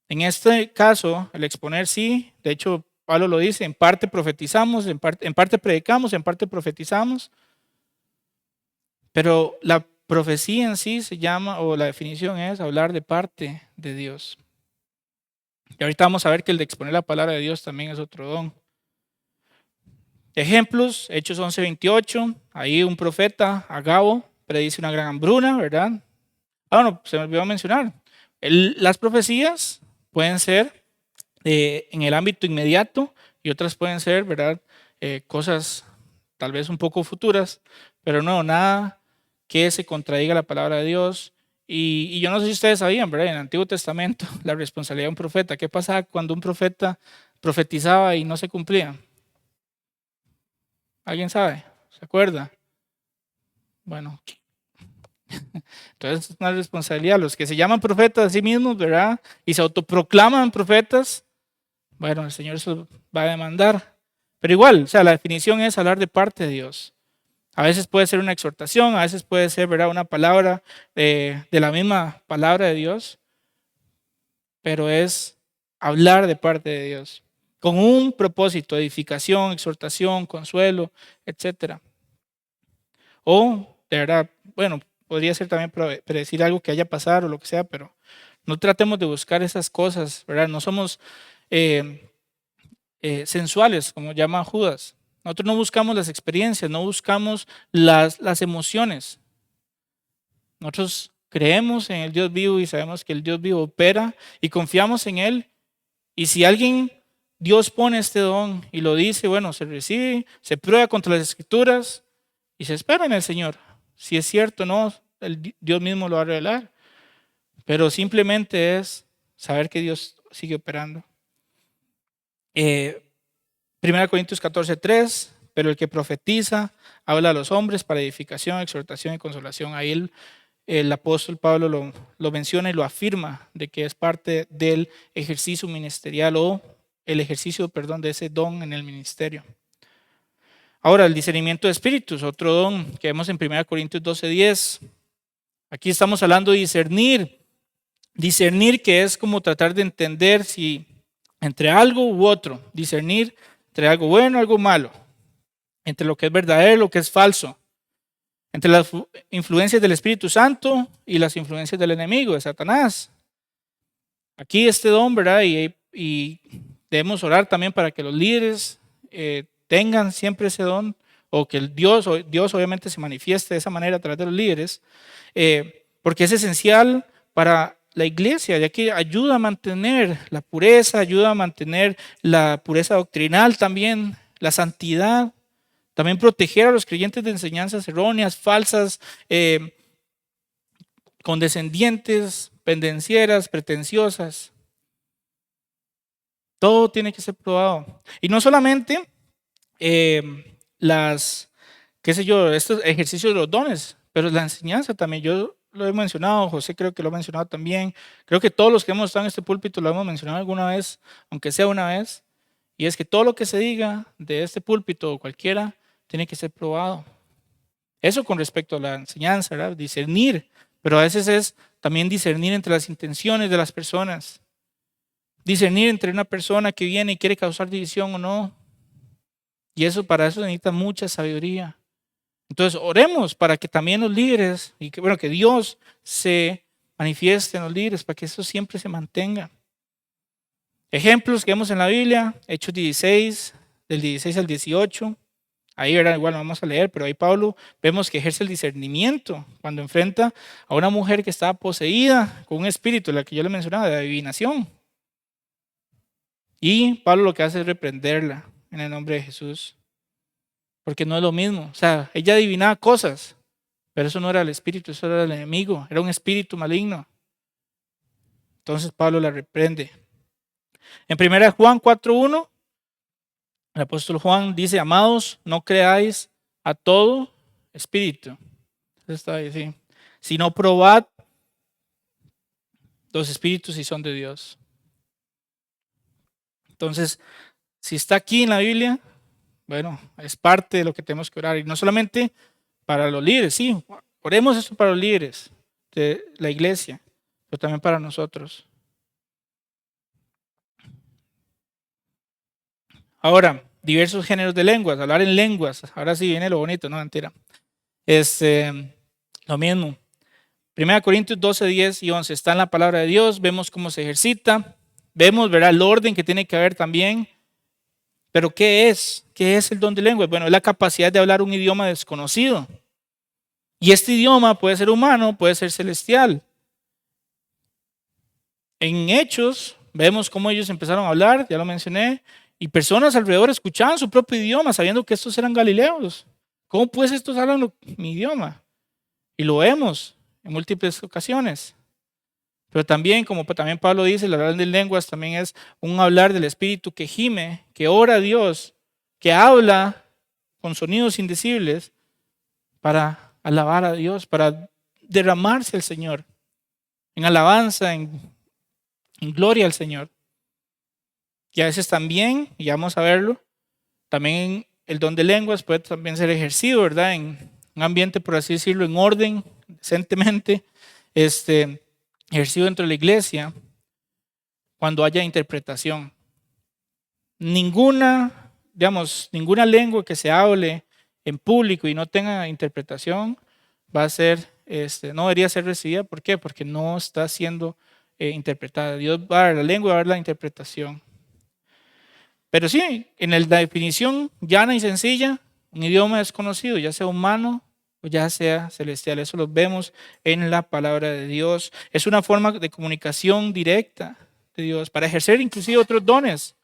En este caso, el exponer sí, de hecho Pablo lo dice, en parte profetizamos, en parte predicamos, en parte profetizamos, pero la profecía en sí se llama, o la definición es hablar de parte de Dios. Y ahorita vamos a ver que el de exponer la palabra de Dios también es otro don. Ejemplos, Hechos 11:28, ahí un profeta, Agabo, predice una gran hambruna, ¿verdad? Bueno, se me olvidó mencionar, las profecías pueden ser en el ámbito inmediato y otras pueden ser, ¿verdad? Cosas tal vez un poco futuras, pero no, nada que se contradiga la palabra de Dios. Y yo no sé si ustedes sabían, ¿verdad? En el Antiguo Testamento, la responsabilidad de un profeta, ¿qué pasaba cuando un profeta profetizaba y no se cumplía? ¿Alguien sabe? ¿Se acuerda? Bueno, entonces es una responsabilidad. Los que se llaman profetas a sí mismos, ¿verdad? Y se autoproclaman profetas, bueno, el Señor se lo va a demandar. Pero igual, o sea, la definición es hablar de parte de Dios. A veces puede ser una exhortación, a veces puede ser, ¿verdad?, una palabra de la misma palabra de Dios, pero es hablar de parte de Dios, con un propósito, edificación, exhortación, consuelo, etcétera. O, de verdad, bueno, podría ser también predecir algo que haya pasado o lo que sea, pero no tratemos de buscar esas cosas, ¿verdad? No somos sensuales, como llama Judas. Nosotros no buscamos las experiencias, no buscamos las emociones. Nosotros creemos en el Dios vivo y sabemos que el Dios vivo opera y confiamos en Él. Y si alguien, Dios pone este don y lo dice, bueno, se recibe, se prueba contra las Escrituras y se espera en el Señor. Si es cierto o no, Dios mismo lo va a revelar. Pero simplemente es saber que Dios sigue operando. 1 Corintios 14:3, pero el que profetiza habla a los hombres para edificación, exhortación y consolación. Ahí el apóstol Pablo lo menciona y lo afirma de que es parte del ejercicio ministerial o el ejercicio, perdón, de ese don en el ministerio. Ahora, el discernimiento de espíritus, otro don que vemos en 1 Corintios 12:10. Aquí estamos hablando de discernir. Discernir, que es como tratar de entender si entre algo u otro, discernir entre algo bueno y algo malo, entre lo que es verdadero y lo que es falso, entre las influencias del Espíritu Santo y las influencias del enemigo, de Satanás. Aquí este don, ¿verdad? Y debemos orar también para que los líderes tengan siempre ese don, o que Dios obviamente se manifieste de esa manera a través de los líderes, porque es esencial para la iglesia, ya que ayuda a mantener la pureza, ayuda a mantener la pureza doctrinal también, la santidad, también proteger a los creyentes de enseñanzas erróneas, falsas, condescendientes, pendencieras, pretenciosas. Todo tiene que ser probado. Y no solamente qué sé yo, estos ejercicios de los dones, pero la enseñanza también. Yo lo he mencionado, José creo que lo ha mencionado también. Creo que todos los que hemos estado en este púlpito lo hemos mencionado alguna vez, aunque sea una vez. Y es que todo lo que se diga de este púlpito o cualquiera tiene que ser probado. Eso con respecto a la enseñanza, ¿verdad? Discernir Pero a veces es también discernir entre las intenciones de las personas. Discernir entre una persona que viene y quiere causar división o no. Y para eso necesita mucha sabiduría. Entonces, oremos para que también los líderes, y que Dios se manifieste en los líderes, para que eso siempre se mantenga. Ejemplos que vemos en la Biblia, Hechos 16, del 16 al 18. Ahí, ¿verdad? Igual no vamos a leer, pero ahí Pablo vemos que ejerce el discernimiento cuando enfrenta a una mujer que estaba poseída con un espíritu, la que yo le mencionaba, de adivinación. Y Pablo lo que hace es reprenderla en el nombre de Jesús. Porque no es lo mismo. O sea, ella adivinaba cosas, pero eso no era el espíritu, eso era el enemigo, era un espíritu maligno. Entonces Pablo la reprende. En 1 Juan 4:1, el apóstol Juan dice: amados, no creáis a todo espíritu. Eso está ahí, sí. Sino probad los espíritus si son de Dios. Entonces, si está aquí en la Biblia, bueno, es parte de lo que tenemos que orar. Y no solamente para los líderes, sí, oremos esto para los líderes de la iglesia, pero también para nosotros. Ahora, diversos géneros de lenguas, hablar en lenguas. Ahora sí viene lo bonito, no, mentira. Lo mismo. 1 Corintios 12, 10 y 11 está en la palabra de Dios, vemos cómo se ejercita, vemos, ¿verdad?, el orden que tiene que haber también. Pero ¿qué es? ¿Qué es el don de lenguas? Bueno, es la capacidad de hablar un idioma desconocido. Y este idioma puede ser humano, puede ser celestial. En Hechos vemos cómo ellos empezaron a hablar, ya lo mencioné, y personas alrededor escuchaban su propio idioma, sabiendo que estos eran galileos. ¿Cómo pues estos hablan mi idioma? Y lo vemos en múltiples ocasiones. Pero también, como también Pablo dice, el hablar de lenguas también es un hablar del Espíritu que gime, que ora a Dios, que habla con sonidos indecibles para alabar a Dios, para derramarse al Señor, en alabanza, en gloria al Señor. Y a veces también, y vamos a verlo, también el don de lenguas puede también ser ejercido, ¿verdad? En un ambiente, por así decirlo, en orden, decentemente, ejercido dentro de la iglesia, cuando haya interpretación. Ninguna lengua que se hable en público y no tenga interpretación va a ser, no debería ser recibida. ¿Por qué? Porque no está siendo interpretada. Dios va a dar la lengua y va a dar la interpretación. Pero sí, en la definición llana y sencilla, un idioma desconocido, ya sea humano o ya sea celestial. Eso lo vemos en la palabra de Dios. Es una forma de comunicación directa de Dios para ejercer inclusive otros dones.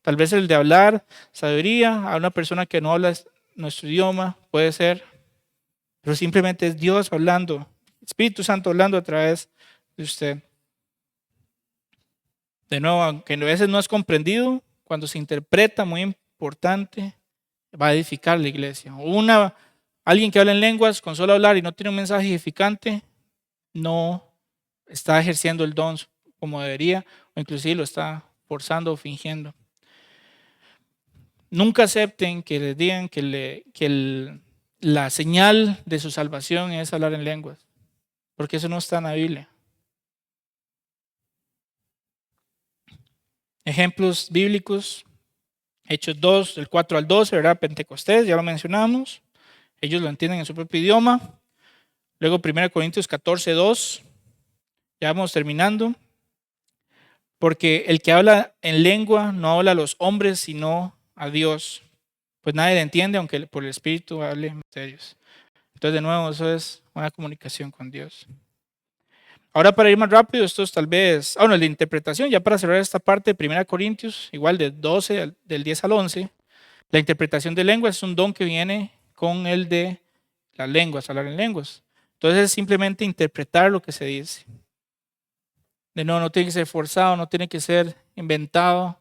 Tal vez el de hablar sabiduría a una persona que no habla nuestro idioma, puede ser. Pero simplemente es Dios hablando, Espíritu Santo hablando a través de usted. De nuevo, aunque a veces no es comprendido, cuando se interpreta, muy importante, va a edificar la iglesia. Alguien que habla en lenguas con solo hablar y no tiene un mensaje edificante, no está ejerciendo el don como debería, o inclusive lo está forzando o fingiendo. Nunca acepten que les digan que la señal de su salvación es hablar en lenguas, porque eso no está en la Biblia. Ejemplos bíblicos: Hechos 2, del 4 al 12, ¿verdad? Pentecostés, ya lo mencionamos. Ellos lo entienden en su propio idioma. Luego 1 Corintios 14, 2. Ya vamos terminando. Porque el que habla en lengua no habla a los hombres, sino a Dios. Pues nadie le entiende, aunque por el Espíritu hable misterios. Entonces, de nuevo, eso es una comunicación con Dios. Ahora, para ir más rápido, esto es tal vez, el de interpretación, ya para cerrar esta parte de 1 Corintios, igual del 10 al 11, la interpretación de lenguas es un don que viene con el de las lenguas, hablar en lenguas. Entonces es simplemente interpretar lo que se dice. De nuevo, no tiene que ser forzado, no tiene que ser inventado,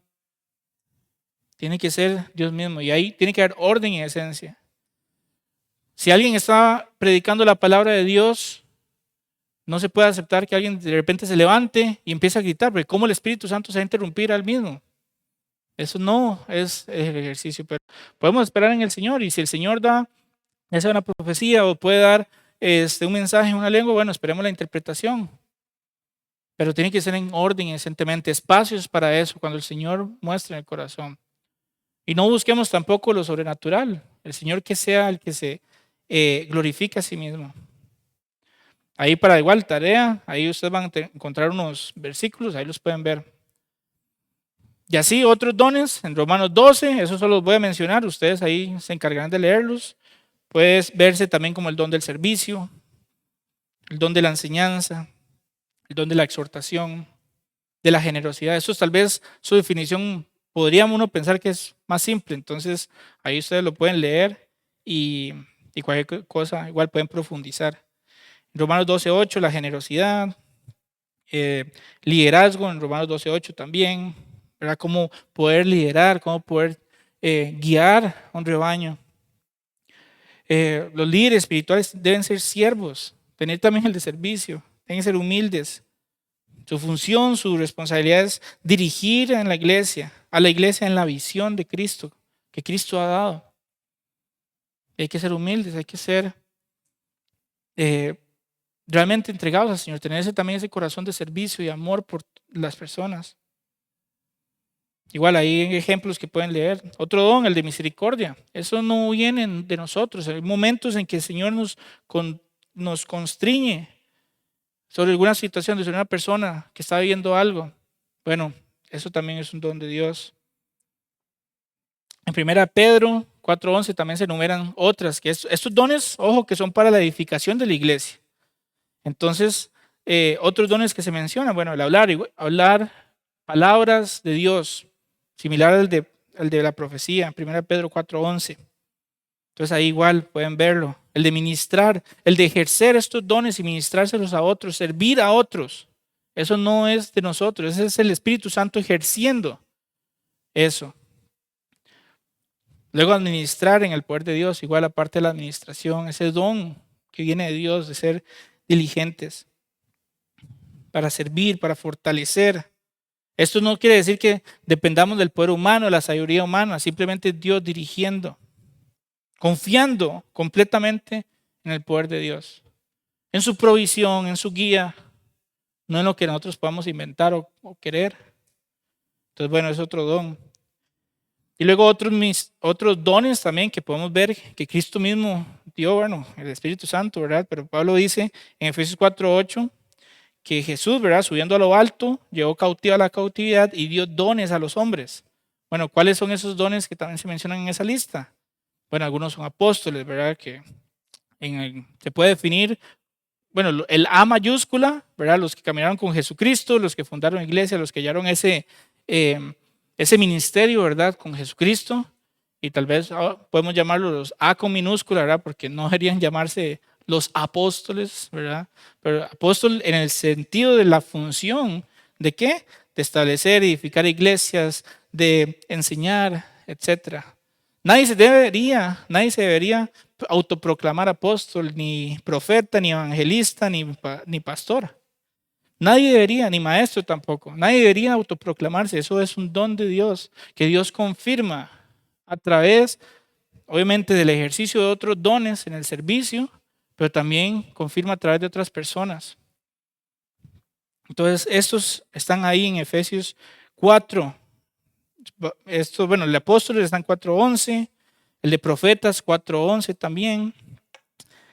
tiene que ser Dios mismo. Y ahí tiene que haber orden y esencia. Si alguien está predicando la palabra de Dios, no se puede aceptar que alguien de repente se levante y empiece a gritar, porque ¿cómo el Espíritu Santo se va a interrumpir al mismo? Eso no es el ejercicio, pero podemos esperar en el Señor. Y si el Señor da, ya sea una profecía o puede dar un mensaje en una lengua, bueno, esperemos la interpretación. Pero tiene que ser en orden, evidentemente, espacios para eso, cuando el Señor muestre en el corazón. Y no busquemos tampoco lo sobrenatural. El Señor que sea el que se glorifique a sí mismo. Ahí para igual tarea, ahí ustedes van a encontrar unos versículos, ahí los pueden ver. Y así otros dones, en Romanos 12, eso solo los voy a mencionar, ustedes ahí se encargarán de leerlos. Puede verse también como el don del servicio, el don de la enseñanza, el don de la exhortación, de la generosidad. Eso es tal vez su definición, podríamos uno pensar que es más simple, entonces ahí ustedes lo pueden leer y cualquier cosa igual pueden profundizar. En Romanos 12:8, la generosidad, liderazgo en Romanos 12:8 también, ¿verdad? Cómo poder liderar, cómo poder guiar a un rebaño. Los líderes espirituales deben ser siervos, tener también el de servicio, deben ser humildes. Su función, su responsabilidad es dirigir a la iglesia en la visión de Cristo, que Cristo ha dado. Hay que ser humildes, hay que ser realmente entregados al Señor, tener también ese corazón de servicio y amor por las personas. Igual hay ejemplos que pueden leer. Otro don, el de misericordia. Eso no viene de nosotros. Hay momentos en que el Señor nos constriñe sobre alguna situación, sobre una persona que está viviendo algo. Bueno, eso también es un don de Dios. En 1 Pedro 4:11 también se enumeran otras, que estos dones, ojo, que son para la edificación de la iglesia. Entonces, otros dones que se mencionan, bueno, el hablar palabras de Dios, similar al de la profecía, 1 Pedro 4:11. Entonces ahí igual pueden verlo. El de ministrar, el de ejercer estos dones y ministrárselos a otros, servir a otros. Eso no es de nosotros, ese es el Espíritu Santo ejerciendo eso. Luego administrar en el poder de Dios, igual aparte de la administración, ese don que viene de Dios de ser diligentes para servir, para fortalecer. Esto no quiere decir que dependamos del poder humano, de la sabiduría humana, simplemente Dios dirigiendo, confiando completamente en el poder de Dios, en su provisión, en su guía, no en lo que nosotros podamos inventar o querer. Entonces, bueno, es otro don. Y luego otros dones también que podemos ver que Cristo mismo dio, bueno, el Espíritu Santo, ¿verdad? Pero Pablo dice en Efesios 4:8 que Jesús, ¿verdad? Subiendo a lo alto, llevó cautiva la cautividad y dio dones a los hombres. Bueno, ¿cuáles son esos dones que también se mencionan en esa lista? Bueno, algunos son apóstoles, ¿verdad? Que se puede definir, bueno, el A mayúscula, ¿verdad? Los que caminaron con Jesucristo, los que fundaron iglesia, los que hallaron ese ministerio, ¿verdad? Con Jesucristo. Y tal vez podemos llamarlos los A con minúscula, ¿verdad? Porque no deberían llamarse los apóstoles, ¿verdad? Pero apóstol en el sentido de la función, ¿de qué? De establecer, edificar iglesias, de enseñar, etc. Nadie se debería autoproclamar apóstol, ni profeta, ni evangelista, ni pastor. Nadie debería, ni maestro tampoco, nadie debería autoproclamarse. Eso es un don de Dios, que Dios confirma a través, obviamente, del ejercicio de otros dones en el servicio, pero también confirma a través de otras personas. Entonces, estos están ahí en Efesios 4. Bueno, el de apóstoles está en 4:11, el de profetas 4:11 también,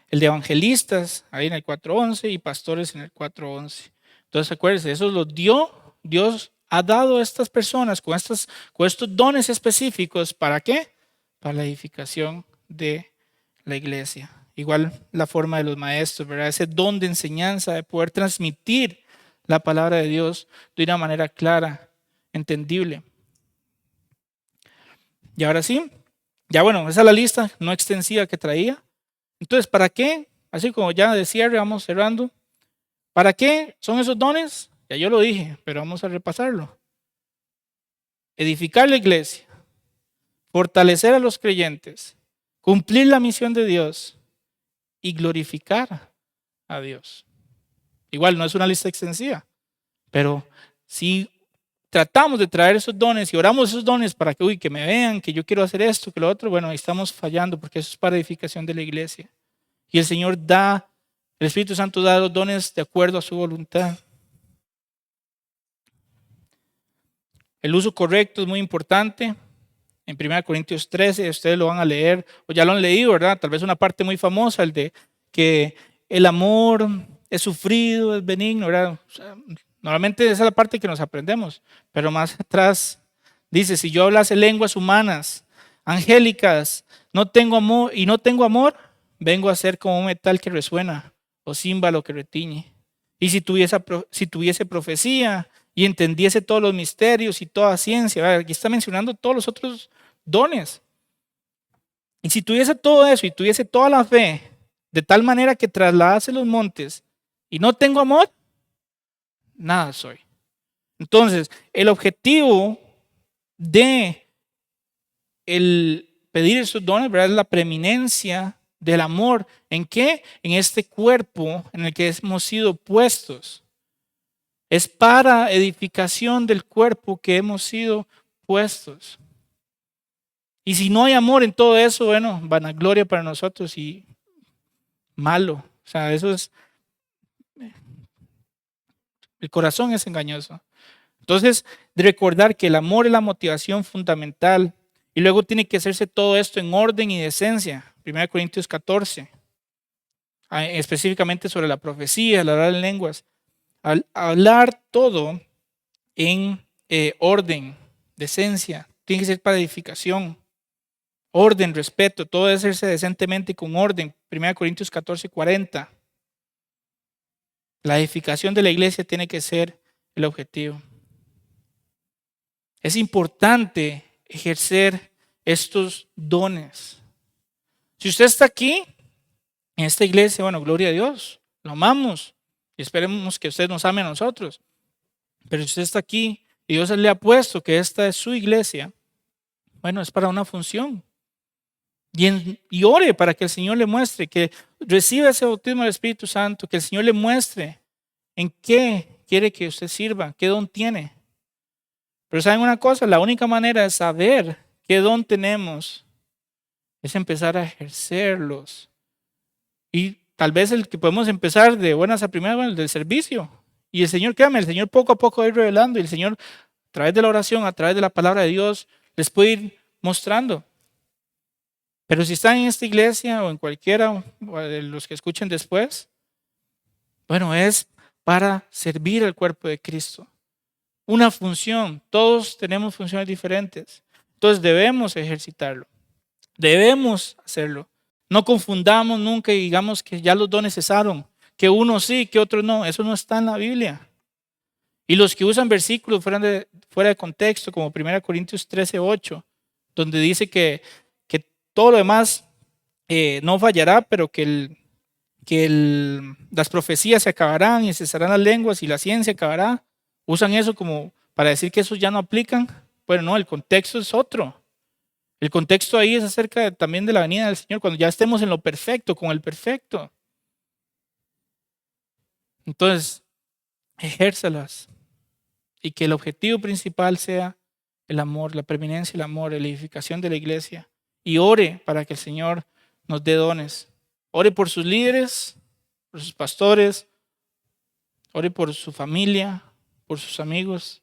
el de evangelistas ahí en el 4:11 y pastores en el 4:11. Entonces, acuérdense, eso los dio, Dios ha dado a estas personas con estos dones específicos. ¿Para qué? Para la edificación de la iglesia. Igual la forma de los maestros, ¿verdad? Ese don de enseñanza, de poder transmitir la palabra de Dios de una manera clara, entendible. Y ahora sí, ya bueno, esa es la lista no extensiva que traía. Entonces, ¿para qué? Así como ya de cierre, vamos cerrando. ¿Para qué son esos dones? Ya yo lo dije, pero vamos a repasarlo. Edificar la iglesia, fortalecer a los creyentes, cumplir la misión de Dios y glorificar a Dios. Igual no es una lista extensiva, pero si tratamos de traer esos dones y oramos esos dones para que me vean, que yo quiero hacer esto, que lo otro, bueno, ahí estamos fallando porque eso es para edificación de la iglesia. Y el Señor da El Espíritu Santo da los dones de acuerdo a su voluntad. El uso correcto es muy importante. En 1 Corintios 13, ustedes lo van a leer, o ya lo han leído, ¿verdad? Tal vez una parte muy famosa, el de que el amor es sufrido, es benigno, ¿verdad? O sea, normalmente esa es la parte que nos aprendemos, pero más atrás dice, si yo hablase lenguas humanas, angélicas, no tengo amor y no tengo amor, vengo a ser como un metal que resuena o címbalo que retiñe. Y si tuviese profecía y entendiese todos los misterios y toda ciencia, ¿verdad? Aquí está mencionando todos los otros dones. Y si tuviese todo eso y tuviese toda la fe, de tal manera que trasladase los montes y no tengo amor, nada soy. Entonces, el objetivo de el pedir esos dones, ¿verdad? Es la preeminencia del amor. ¿En qué? En este cuerpo en el que hemos sido puestos. Es para edificación del cuerpo que hemos sido puestos. Y si no hay amor en todo eso, bueno, vanagloria para nosotros y malo. O sea, eso es, el corazón es engañoso. Entonces, de recordar que el amor es la motivación fundamental y luego tiene que hacerse todo esto en orden y decencia. 1 Corintios 14, específicamente sobre la profecía, el hablar en lenguas. Hablar todo en orden, decencia, tiene que ser para edificación. Orden, respeto, todo debe hacerse decentemente y con orden. 1 Corintios 14, 40. La edificación de la iglesia tiene que ser el objetivo. Es importante ejercer estos dones. Si usted está aquí, en esta iglesia, bueno, gloria a Dios, lo amamos y esperemos que usted nos ame a nosotros. Pero si usted está aquí y Dios le ha puesto que esta es su iglesia, bueno, es para una función. Y ore para que el Señor le muestre, que reciba ese bautismo del Espíritu Santo, que el Señor le muestre en qué quiere que usted sirva, qué don tiene. Pero ¿saben una cosa? La única manera de saber qué don tenemos es empezar a ejercerlos. Y tal vez el que podemos empezar de buenas a primeras, bueno, el del servicio. Y el Señor, créame, el Señor poco a poco va a ir revelando y el Señor a través de la oración, a través de la palabra de Dios, les puede ir mostrando. Pero si están en esta iglesia o en cualquiera de los que escuchen después, bueno, es para servir al cuerpo de Cristo. Una función. Todos tenemos funciones diferentes. Entonces debemos ejercitarlo. Debemos hacerlo. No confundamos nunca y digamos que ya los dones cesaron. Que uno sí, que otro no. Eso no está en la Biblia. Y los que usan versículos fuera de contexto, como 1 Corintios 13, 8, donde dice que todo lo demás no fallará, pero las profecías se acabarán y cesarán las lenguas y la ciencia acabará. Usan eso como para decir que esos ya no aplican. Bueno, no, el contexto es otro. El contexto ahí es acerca también de la venida del Señor, cuando ya estemos en lo perfecto, con el perfecto. Entonces, ejérzalas y que el objetivo principal sea el amor, la preeminencia, el amor, la edificación de la iglesia. Y ore para que el Señor nos dé dones. Ore por sus líderes, por sus pastores, ore por su familia, por sus amigos,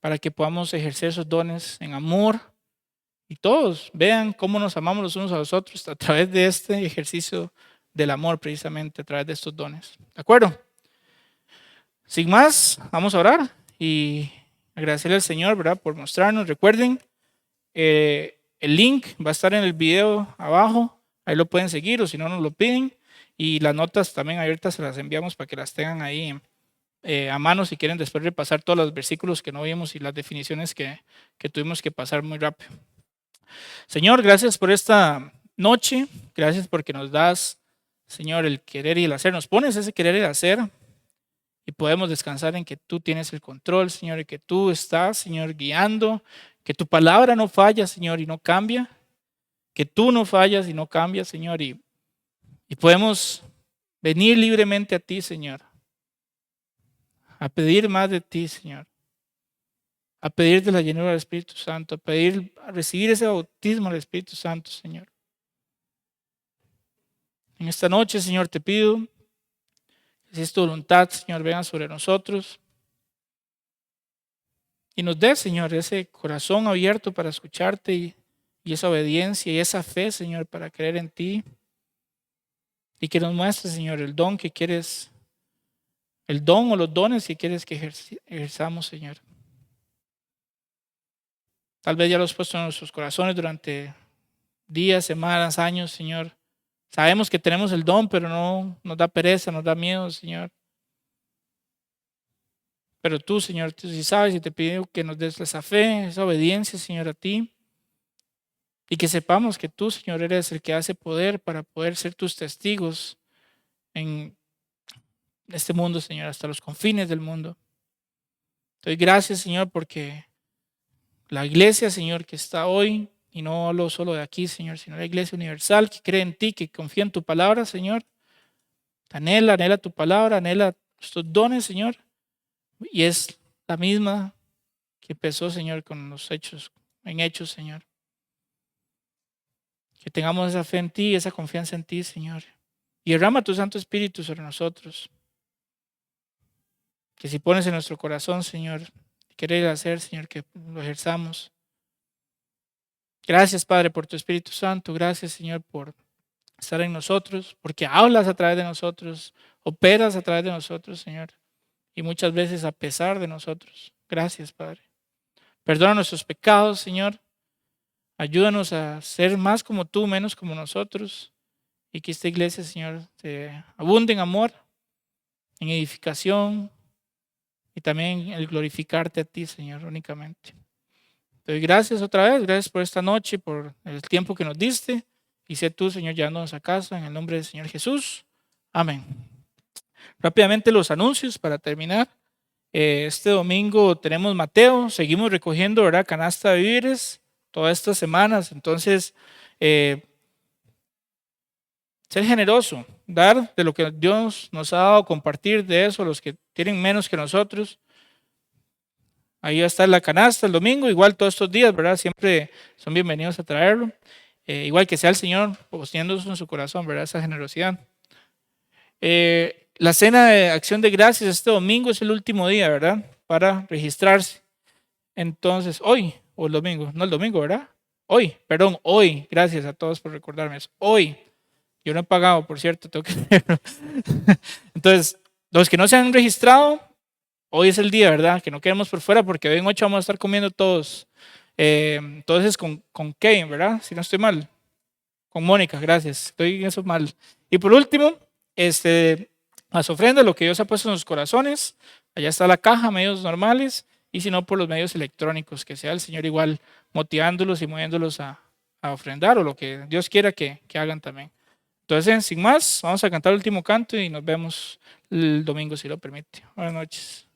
para que podamos ejercer esos dones en amor y todos vean cómo nos amamos los unos a los otros a través de este ejercicio del amor, precisamente a través de estos dones. ¿De acuerdo? Sin más, vamos a orar y agradecerle al Señor, ¿verdad?, por mostrarnos. Recuerden, el link va a estar en el video abajo, ahí lo pueden seguir o si no nos lo piden. Y las notas también abiertas se las enviamos para que las tengan ahí a mano si quieren después repasar todos los versículos que no vimos y las definiciones que tuvimos que pasar muy rápido. Señor, gracias por esta noche, gracias porque nos das, Señor, el querer y el hacer. Nos pones ese querer y el hacer y podemos descansar en que tú tienes el control, Señor, y que tú estás, Señor, guiando, que tu palabra no falla, Señor, y no cambia, que tú no fallas y no cambias, Señor, y podemos venir libremente a ti, Señor, a pedir más de ti, Señor, a pedir de la llenura del Espíritu Santo, a recibir ese bautismo del Espíritu Santo, Señor. En esta noche, Señor, te pido que si es tu voluntad, Señor, venga sobre nosotros y nos dé, Señor, ese corazón abierto para escucharte y esa obediencia y esa fe, Señor, para creer en ti. Y que nos muestres, Señor, el don que quieres, el don o los dones que quieres que ejerzamos, Señor. Tal vez ya los has puesto en nuestros corazones durante días, semanas, años, Señor. Sabemos que tenemos el don, pero no nos da pereza, nos da miedo, Señor. Pero tú, Señor, tú sí sabes y te pido que nos des esa fe, esa obediencia, Señor, a ti. Y que sepamos que tú, Señor, eres el que hace poder para poder ser tus testigos en este mundo, Señor, hasta los confines del mundo. Te doy gracias, Señor, porque la iglesia, Señor, que está hoy, y no hablo solo de aquí, Señor, sino la iglesia universal que cree en ti, que confía en tu palabra, Señor, anhela tu palabra, anhela tus dones, Señor, y es la misma que empezó, Señor, con los hechos, en hechos, Señor. Que tengamos esa fe en ti, esa confianza en ti, Señor. Y derrama tu Santo Espíritu sobre nosotros. Que si pones en nuestro corazón, Señor, querer hacer, Señor, que lo ejerzamos. Gracias, Padre, por tu Espíritu Santo. Gracias, Señor, por estar en nosotros, porque hablas a través de nosotros, operas a través de nosotros, Señor, y muchas veces a pesar de nosotros. Gracias, Padre. Perdona nuestros pecados, Señor. Ayúdanos a ser más como tú, menos como nosotros, y que esta iglesia, Señor, te abunde en amor, en edificación y también el glorificarte a ti, Señor, únicamente. Te doy gracias otra vez, gracias por esta noche, por el tiempo que nos diste, y sé tú, Señor, llevándonos a casa, en el nombre del Señor Jesús. Amén. Rápidamente los anuncios para terminar. Este domingo tenemos Mateo, seguimos recogiendo, ¿verdad?, canasta de víveres todas estas semanas. Entonces, ser generoso, dar de lo que Dios nos ha dado, compartir de eso a los que tienen menos que nosotros. Ahí va a estar la canasta el domingo, igual todos estos días, ¿verdad? Siempre son bienvenidos a traerlo. Igual que sea el Señor poniendo eso en su corazón, ¿verdad? Esa generosidad. La cena de acción de gracias este domingo es el último día, ¿verdad? Para registrarse. Entonces, hoy, o el domingo, no el domingo, ¿verdad? Hoy, perdón, hoy. Gracias a todos por recordarme eso. Hoy. Yo no he pagado, por cierto, tengo que hacerlo. Entonces, los que no se han registrado, hoy es el día, ¿verdad? Que no quedemos por fuera porque hoy en 8 vamos a estar comiendo todos. Entonces, con Kane, ¿verdad? Si no estoy mal. Con Mónica, gracias. Estoy en eso mal. Y por último, las ofrendas, lo que Dios ha puesto en sus corazones. Allá está la caja, medios normales. Y si no, por los medios electrónicos, que sea el Señor igual motivándolos y moviéndolos a ofrendar o lo que Dios quiera que hagan también. Entonces, sin más, vamos a cantar el último canto y nos vemos el domingo si lo permite. Buenas noches.